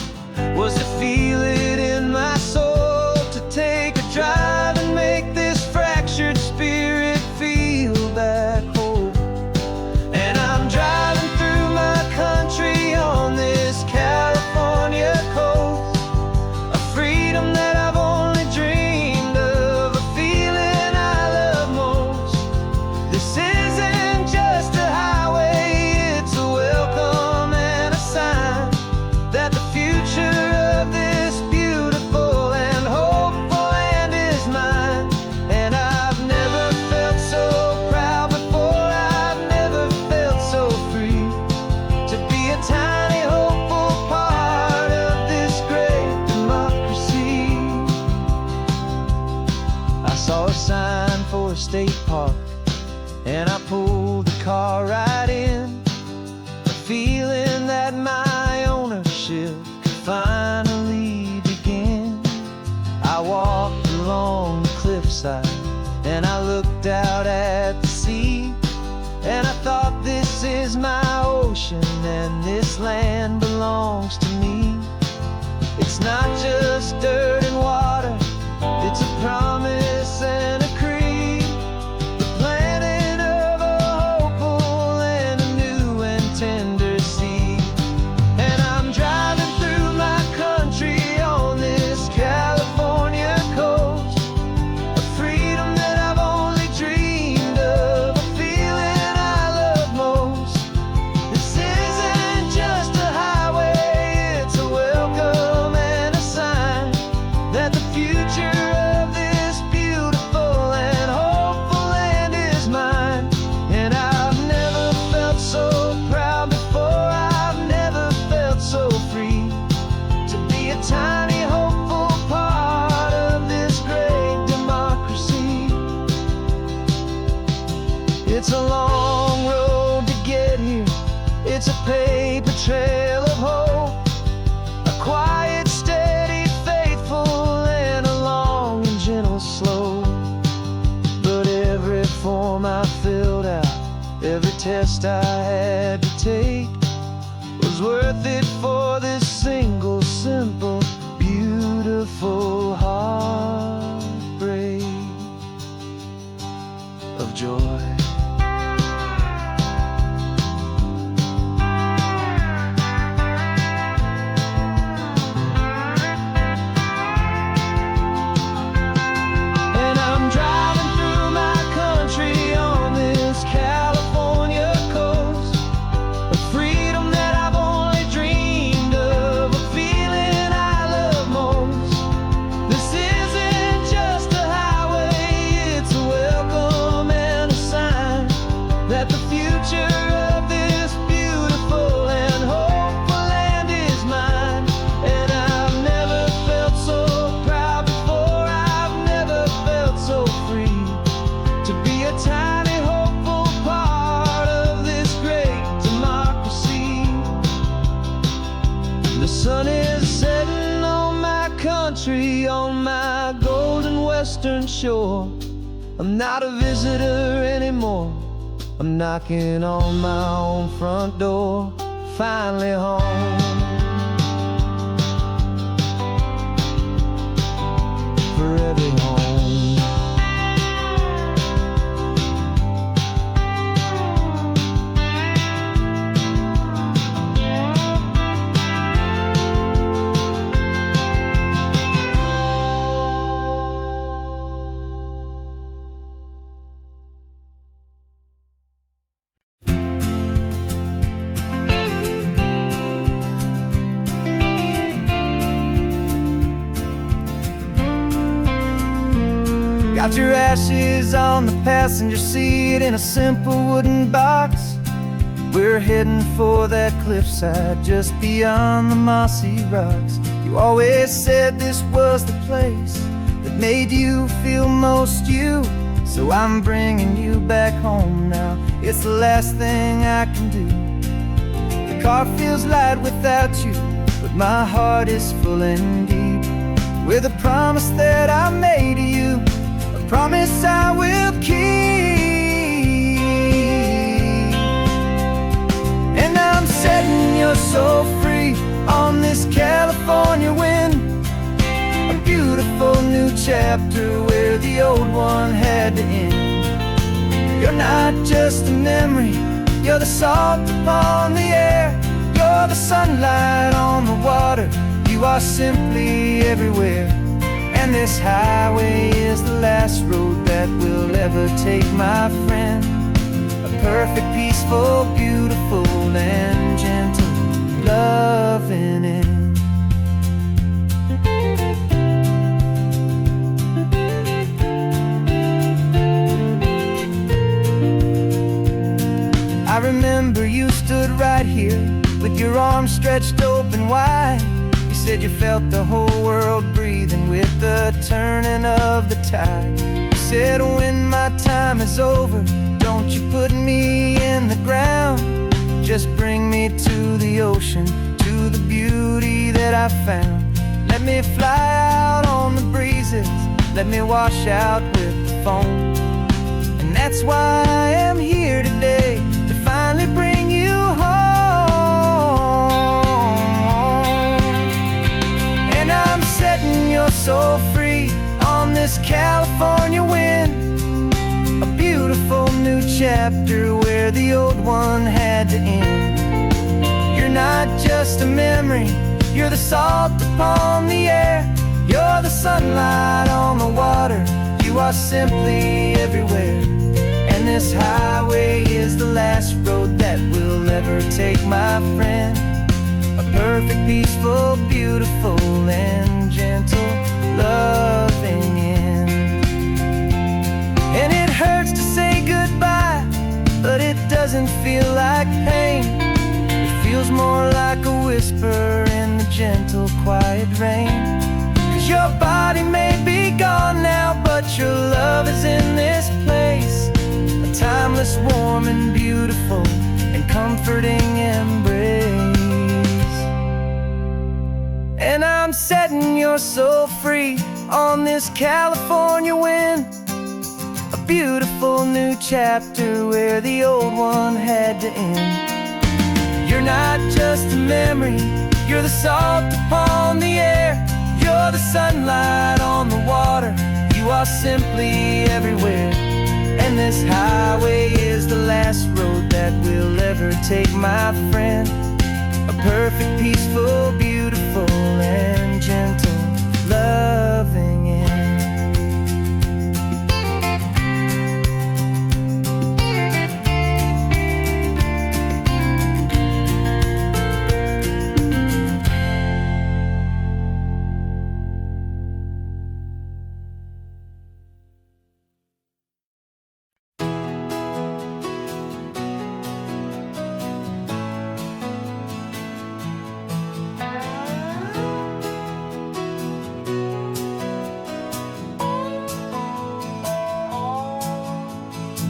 was to feel it in my soul, to take a drive and make this fractured spirit feel back home. And I'm driving through my country on this California coast, a freedom that I've only dreamed of, a feeling I love most. This isn't just a highway, it's a welcome and a sign that the future of this beautiful and hopeful land is mine. And I've never felt so proud before, I've never felt so free, to be a tiny hopeful part of this great democracy. I saw a sign for a state park, and I pulled the car right in, a feeling that my ownership could finally begin. I walked along the cliffside and I looked out at the sea, and I thought, this is my ocean and this land belongs to me. It's not just dirt and water, it's a promise and a creed, the planting of a hopeful and a new and tender seed. And I'm driving through my country on this California coast, a freedom that I've only dreamed of, a feeling I love most. This isn't just a highway, it's a welcome and a sign that the future of this It's a long road to get here. It's a paper trail of hope, a quiet, steady, faithful, and a long and gentle slope. But every form I filled out, every test I had to take, was worth it for this single, simple, beautiful heartbreak of joy. On my golden western shore, I'm not a visitor anymore. I'm knocking on my own front door, finally home. Forever home. Got your ashes on the passenger seat in a simple wooden box. We're heading for that cliffside just beyond the mossy rocks. You always said this was the place that made you feel most you. So I'm bringing you back home now. It's the last thing I can do. The car feels light without you, but my heart is full and deep with a promise that I made to you, a promise I will keep. And I'm setting your soul free on this California wind, a beautiful new chapter where the old one had to end. You're not just a memory, you're the salt upon the air, you're the sunlight on the water, you are simply everywhere. And this highway is the last road that will ever take, my friend. A perfect, peaceful, beautiful, and gentle loving end. I remember you stood right here with your arms stretched open wide. You said you felt the whole world breathing with the turning of the tide. You said when my time is over, don't you put me in the ground, just bring me to the ocean, to the beauty that I found. Let me fly out on the breezes, let me wash out with the foam. And that's why I am here today, to finally bring you home. And I'm setting your soul free on this California wind, a beautiful new chapter where the old one had to end. You're not just a memory, you're the salt upon the air, you're the sunlight on the water, you are simply everywhere. And this highway is the last road that we'll ever take, my friend. A perfect, peaceful, beautiful, and gentle loving end. And it hurts to say goodbye, but it doesn't feel like pain. It feels more like a whisper in the gentle, quiet rain. 'Cause your body may be gone now, but your love is in this place, a timeless this warm and beautiful and comforting embrace. And I'm setting your soul free on this California wind, a beautiful new chapter where the old one had to end. You're not just a memory, you're the salt upon the air, you're the sunlight on the water, you are simply everywhere. And this highway is the last road that we'll ever take, my friend. A perfect, peaceful, beautiful, and gentle, loving end.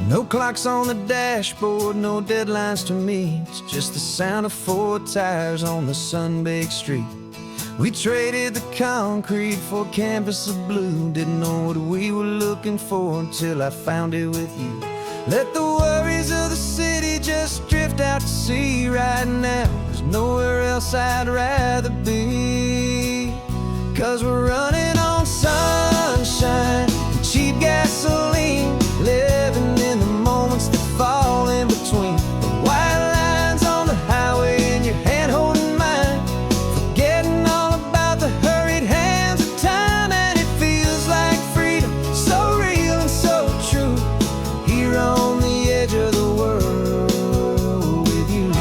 No clocks on the dashboard, no deadlines to meet, just the sound of 4 tires on the sun-baked street. We traded the concrete for a canvas of blue, didn't know what we were looking for until I found it with you. Let the worries of the city just drift out to sea right now. There's nowhere else I'd rather be, 'cause we're running on sunshine and cheap gasoline, living in the moments that fall in between the white lines on the highway and your hand holding mine, forgetting all about the hurried hands of time. And it feels like freedom, so real and so true, here on the edge of the world with you.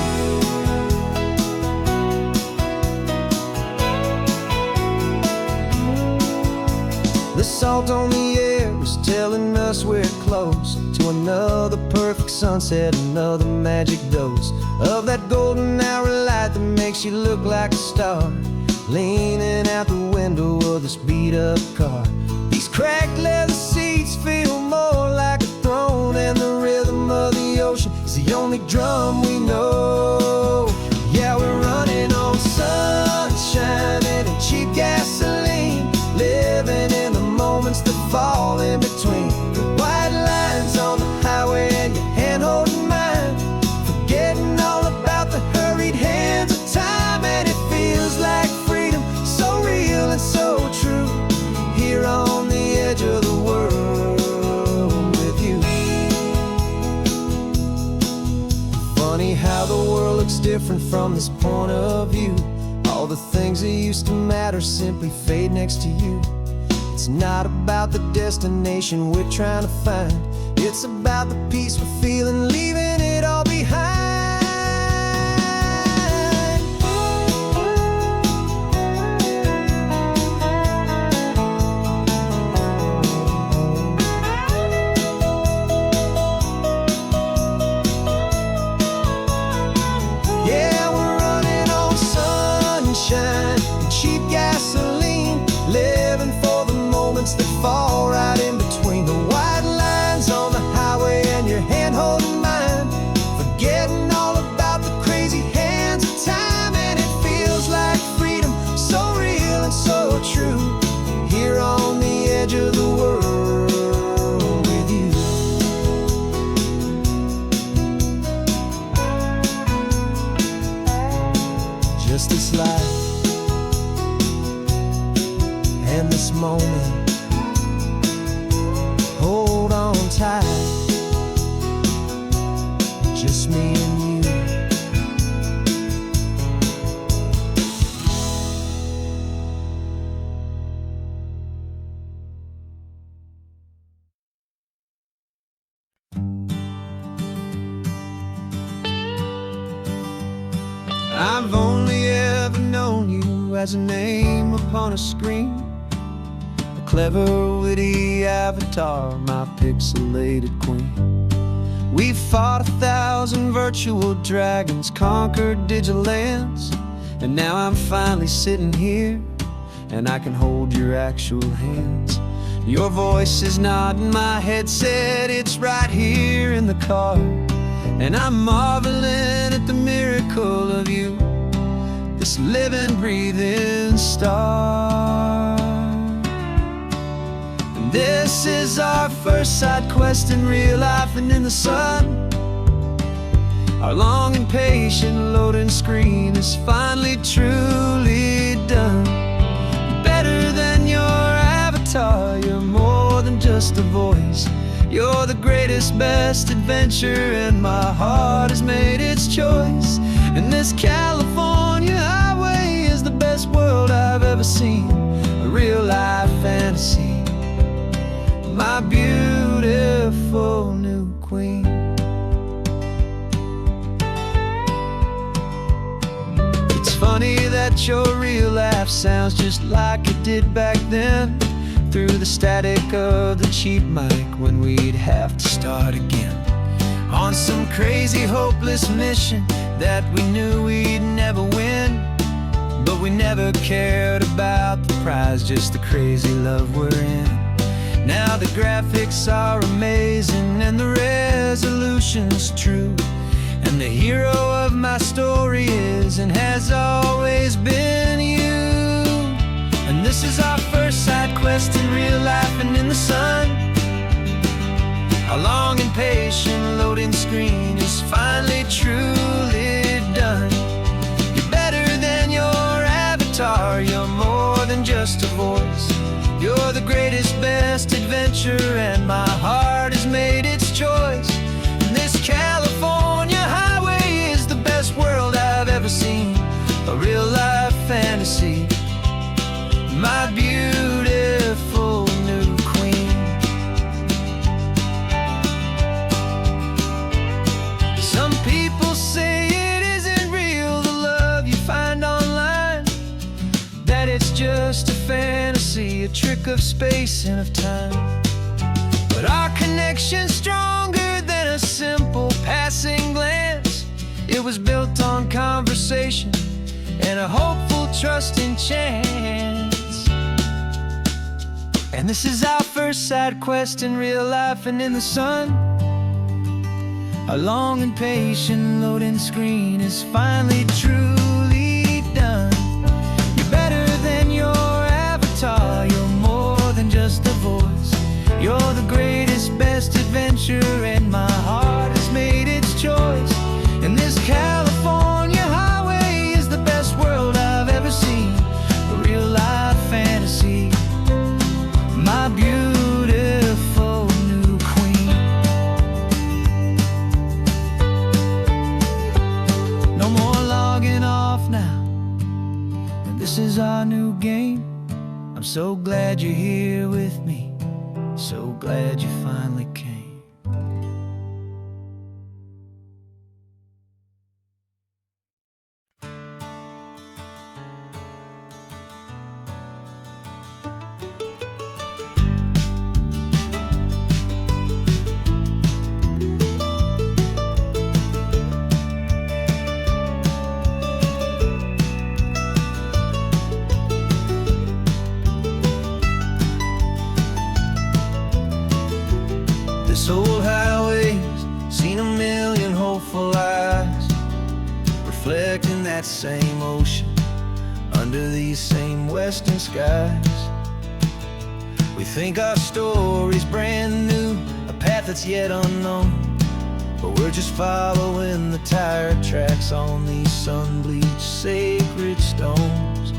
The salt on the air was telling us we're close to another perfect sunset, another magic dose of that golden hour light that makes you look like a star, leaning out the window of this beat-up car. These cracked leather seats feel more like a throne, and the rhythm of the ocean is the only drum we know. Yeah, we're running on sunshine and cheap gasoline, living in the moments that fall in between the white lines on the highway and your hand holding mine, forgetting all about the hurried hands of time. And it feels like freedom, so real and so true, here on the edge of the world with you. Funny how the world looks different from this point of view. All the things that used to matter simply fade next to you. It's not about the destination we're trying to find, it's about the peace we're feeling, leaving it all behind. Yeah, we're running on sunshine and cheap gasoline, living for the moments that fall right in between the white lines on the highway and your hand holding mine, forgetting all about the crazy hands of time. And it feels like freedom, so real and so true, here on the edge of the world with you. Just this life and this moment, hold on tight, just me and you. I've only ever known you as a name upon a screen, a clever, witty avatar, my pixelated queen. We've fought 1,000 virtual dragons, conquered digital lands, and now I'm finally sitting here, and I can hold your actual hands. Your voice is not in my headset, it's right here in the car, and I'm marveling at the miracle of you, this living, breathing star. And this is our first side quest in real life and in the sun. Our long and patient loading screen is finally truly done. Better than your avatar, you're more than just a voice. You're the greatest, best adventure, and my heart has made its choice. And this California highway is the best world I've ever seen, a real life fantasy, my beautiful new queen. It's funny that your real life sounds just like it did back then, through the static of the cheap mic when we'd have to start again, on some crazy hopeless mission that we knew we'd never win. But we never cared about the prize, just the crazy love we're in. Now the graphics are amazing and the resolution's true, and the hero of my story is and has always been you. And this is our first side quest in real life and in the sun. Our long and patient loading screen is finally truly done. You're better than your avatar, you're more than just a voice. You're the greatest, best adventure, and my heart has made its choice. And this California highway is the best world I've ever seen, a real life fantasy, my beautiful new queen. Some people say it isn't real, the love you find online, that it's just a fantasy, a trick of space and of time. But our connection's stronger than a simple passing glance. It was built on conversation and a hopeful, trusting chance. And this is our first side quest in real life and in the sun. Our long and patient loading screen is finally truly done. You're better than your avatar, you're more than just a voice. You're the greatest, best adventure, and my heart has made its choice. And this California highway is the best world I've ever seen, a real life fantasy, my beautiful new queen. No more logging off now, and this is our new game. I'm so glad you're here with me, so glad you finally came. This old highway's seen a million hopeful eyes, reflecting that same ocean under these same western skies. We think our story's brand new, a path that's yet unknown, but we're just following the tire tracks on these sun-bleached sacred stones.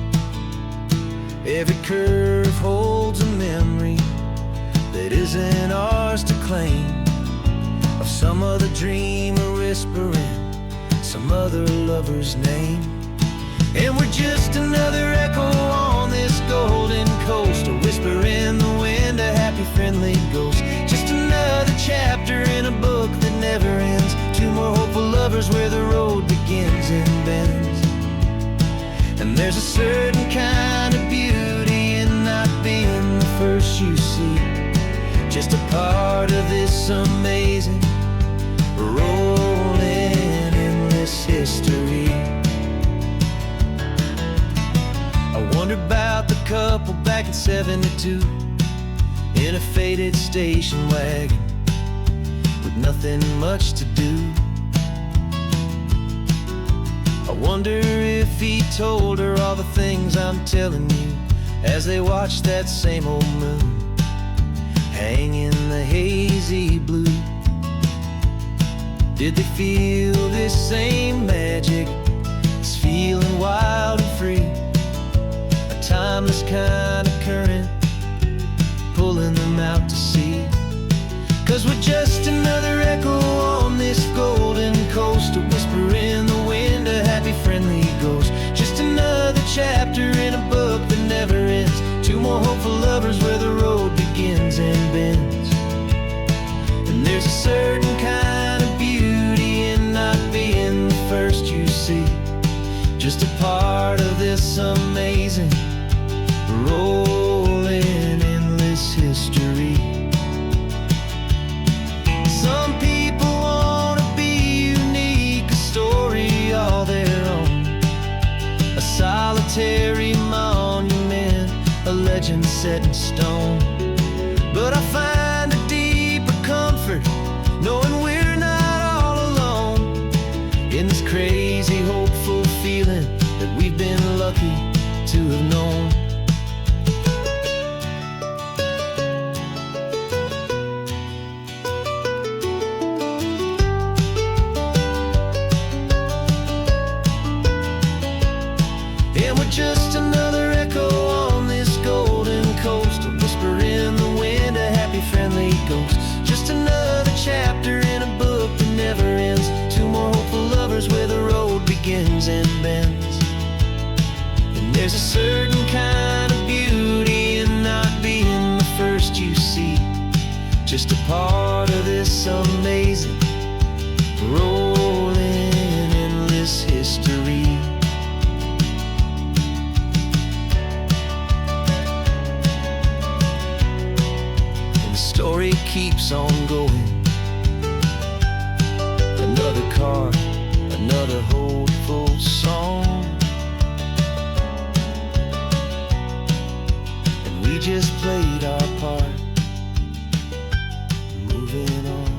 Every curve holds a memory that isn't ours to claim, of some other dreamer whispering some other lover's name. And we're just another echo on this golden coast, a whisper in the wind, a happy friendly ghost. Just another chapter in a book that never ends, two more hopeful lovers where the road begins and bends. And there's a certain kind of beauty in not being the first you see, just a part of this amazing, rolling, endless history. I wonder about the couple back in '72 in a faded station wagon, with nothing much to do. I wonder if he told her all the things I'm telling you, as they watched that same old moon hang in the hazy blue. Did they feel this same magic, this feeling wild and free, a timeless kind of current pulling them out to sea? 'Cause we're just another echo on this golden coast, a whisper in the wind, a happy friendly ghost. Just another chapter in a book that never ends, two more hopeful lovers where the road begins and bends. And there's a certain kind of beauty in not being the first you see, just a part of this amazing rolling endless history. Some people wanna be unique, a story all their own, a solitary monument, a legend set in stone. But I find a deeper comfort knowing we're not all alone in this crazy, hopeful feeling that we've been lucky to have known. And we're just another echo on this golden coast, a whisper in the wind, a happy friendly ghost. Just another chapter in a book that never ends, two more hopeful lovers where the road begins and bends. And there's a certain kind of beauty in not being the first you see, just a part of this amazing rolling endless history. Story keeps on going. Another card, another hopeful song, and we just played our part, moving on.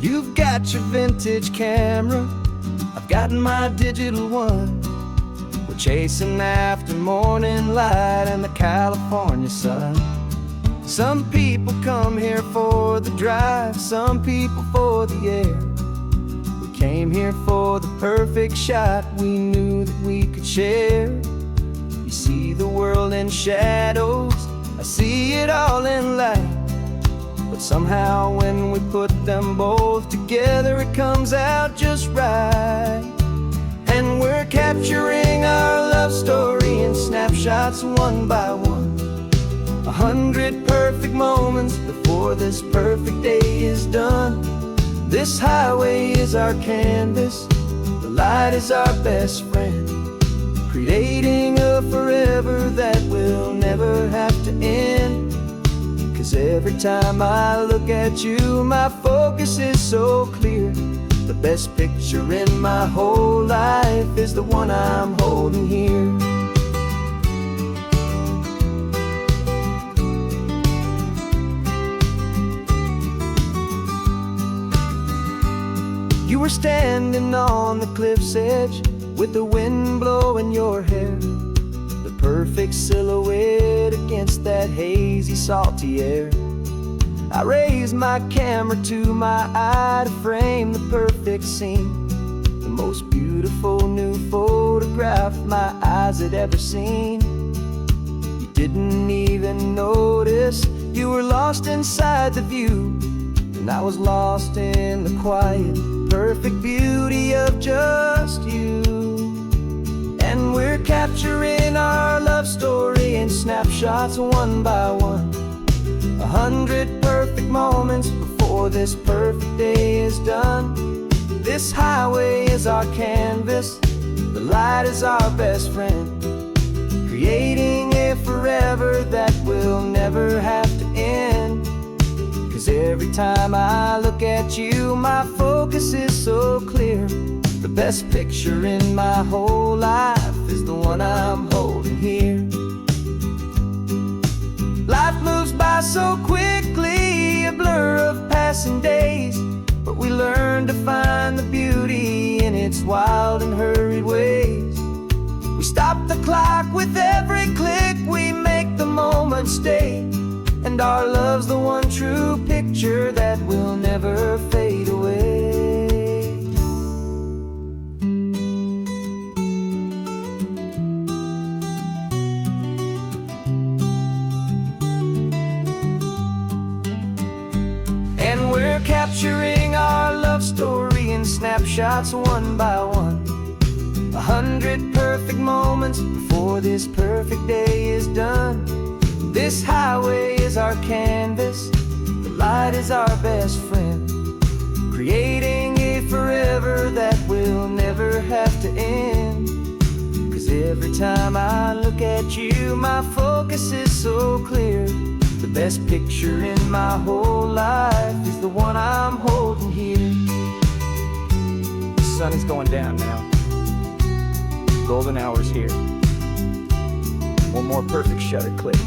You've got your vintage camera, I've got my digital one. We're chasing after morning light and the California sun. Some people come here for the drive, some people for the air. We came here for the perfect shot we knew that we could share. You see the world in shadows, I see it all in light. But somehow when we put them both together, it comes out just right. And we're capturing our love story in snapshots one by one, 100 perfect moments before this perfect day is done. This highway is our canvas, the light is our best friend, creating a forever that will never have to end. 'Cause every time I look at you, my focus is so clear. The best picture in my whole life is the one I'm holding here. You were standing on the cliff's edge with the wind blowing your hair, the perfect silhouette against that hazy, salty air. I raised my camera to my eye to frame the perfect scene, the most beautiful new photograph my eyes had ever seen. You didn't even notice you were lost inside the view, and I was lost in the quiet, perfect beauty of just you. And we're capturing our love story in snapshots one by one, 100 perfect moments before before this perfect day is done. This highway is our canvas, the light is our best friend, creating a forever that will never have to end. 'Cause every time I look at you, my focus is so clear. The best picture in my whole life is the one I'm holding here. Life moves by so quickly, a blur of passing days, but we learn to find the beauty in its wild and hurried ways. We stop the clock with every click, we make the moment stay, and our love's the one true picture that will never fade away. And we're capturing our love story in snapshots one by one. 100 perfect moments before this perfect day is done. This highway is our canvas, the light is our best friend, creating a forever that will never have to end. 'Cause every time I look at you, my focus is so clear. The best picture in my whole life is the one I'm holding here. The sun is going down now. Golden hour's here. One more perfect shutter click.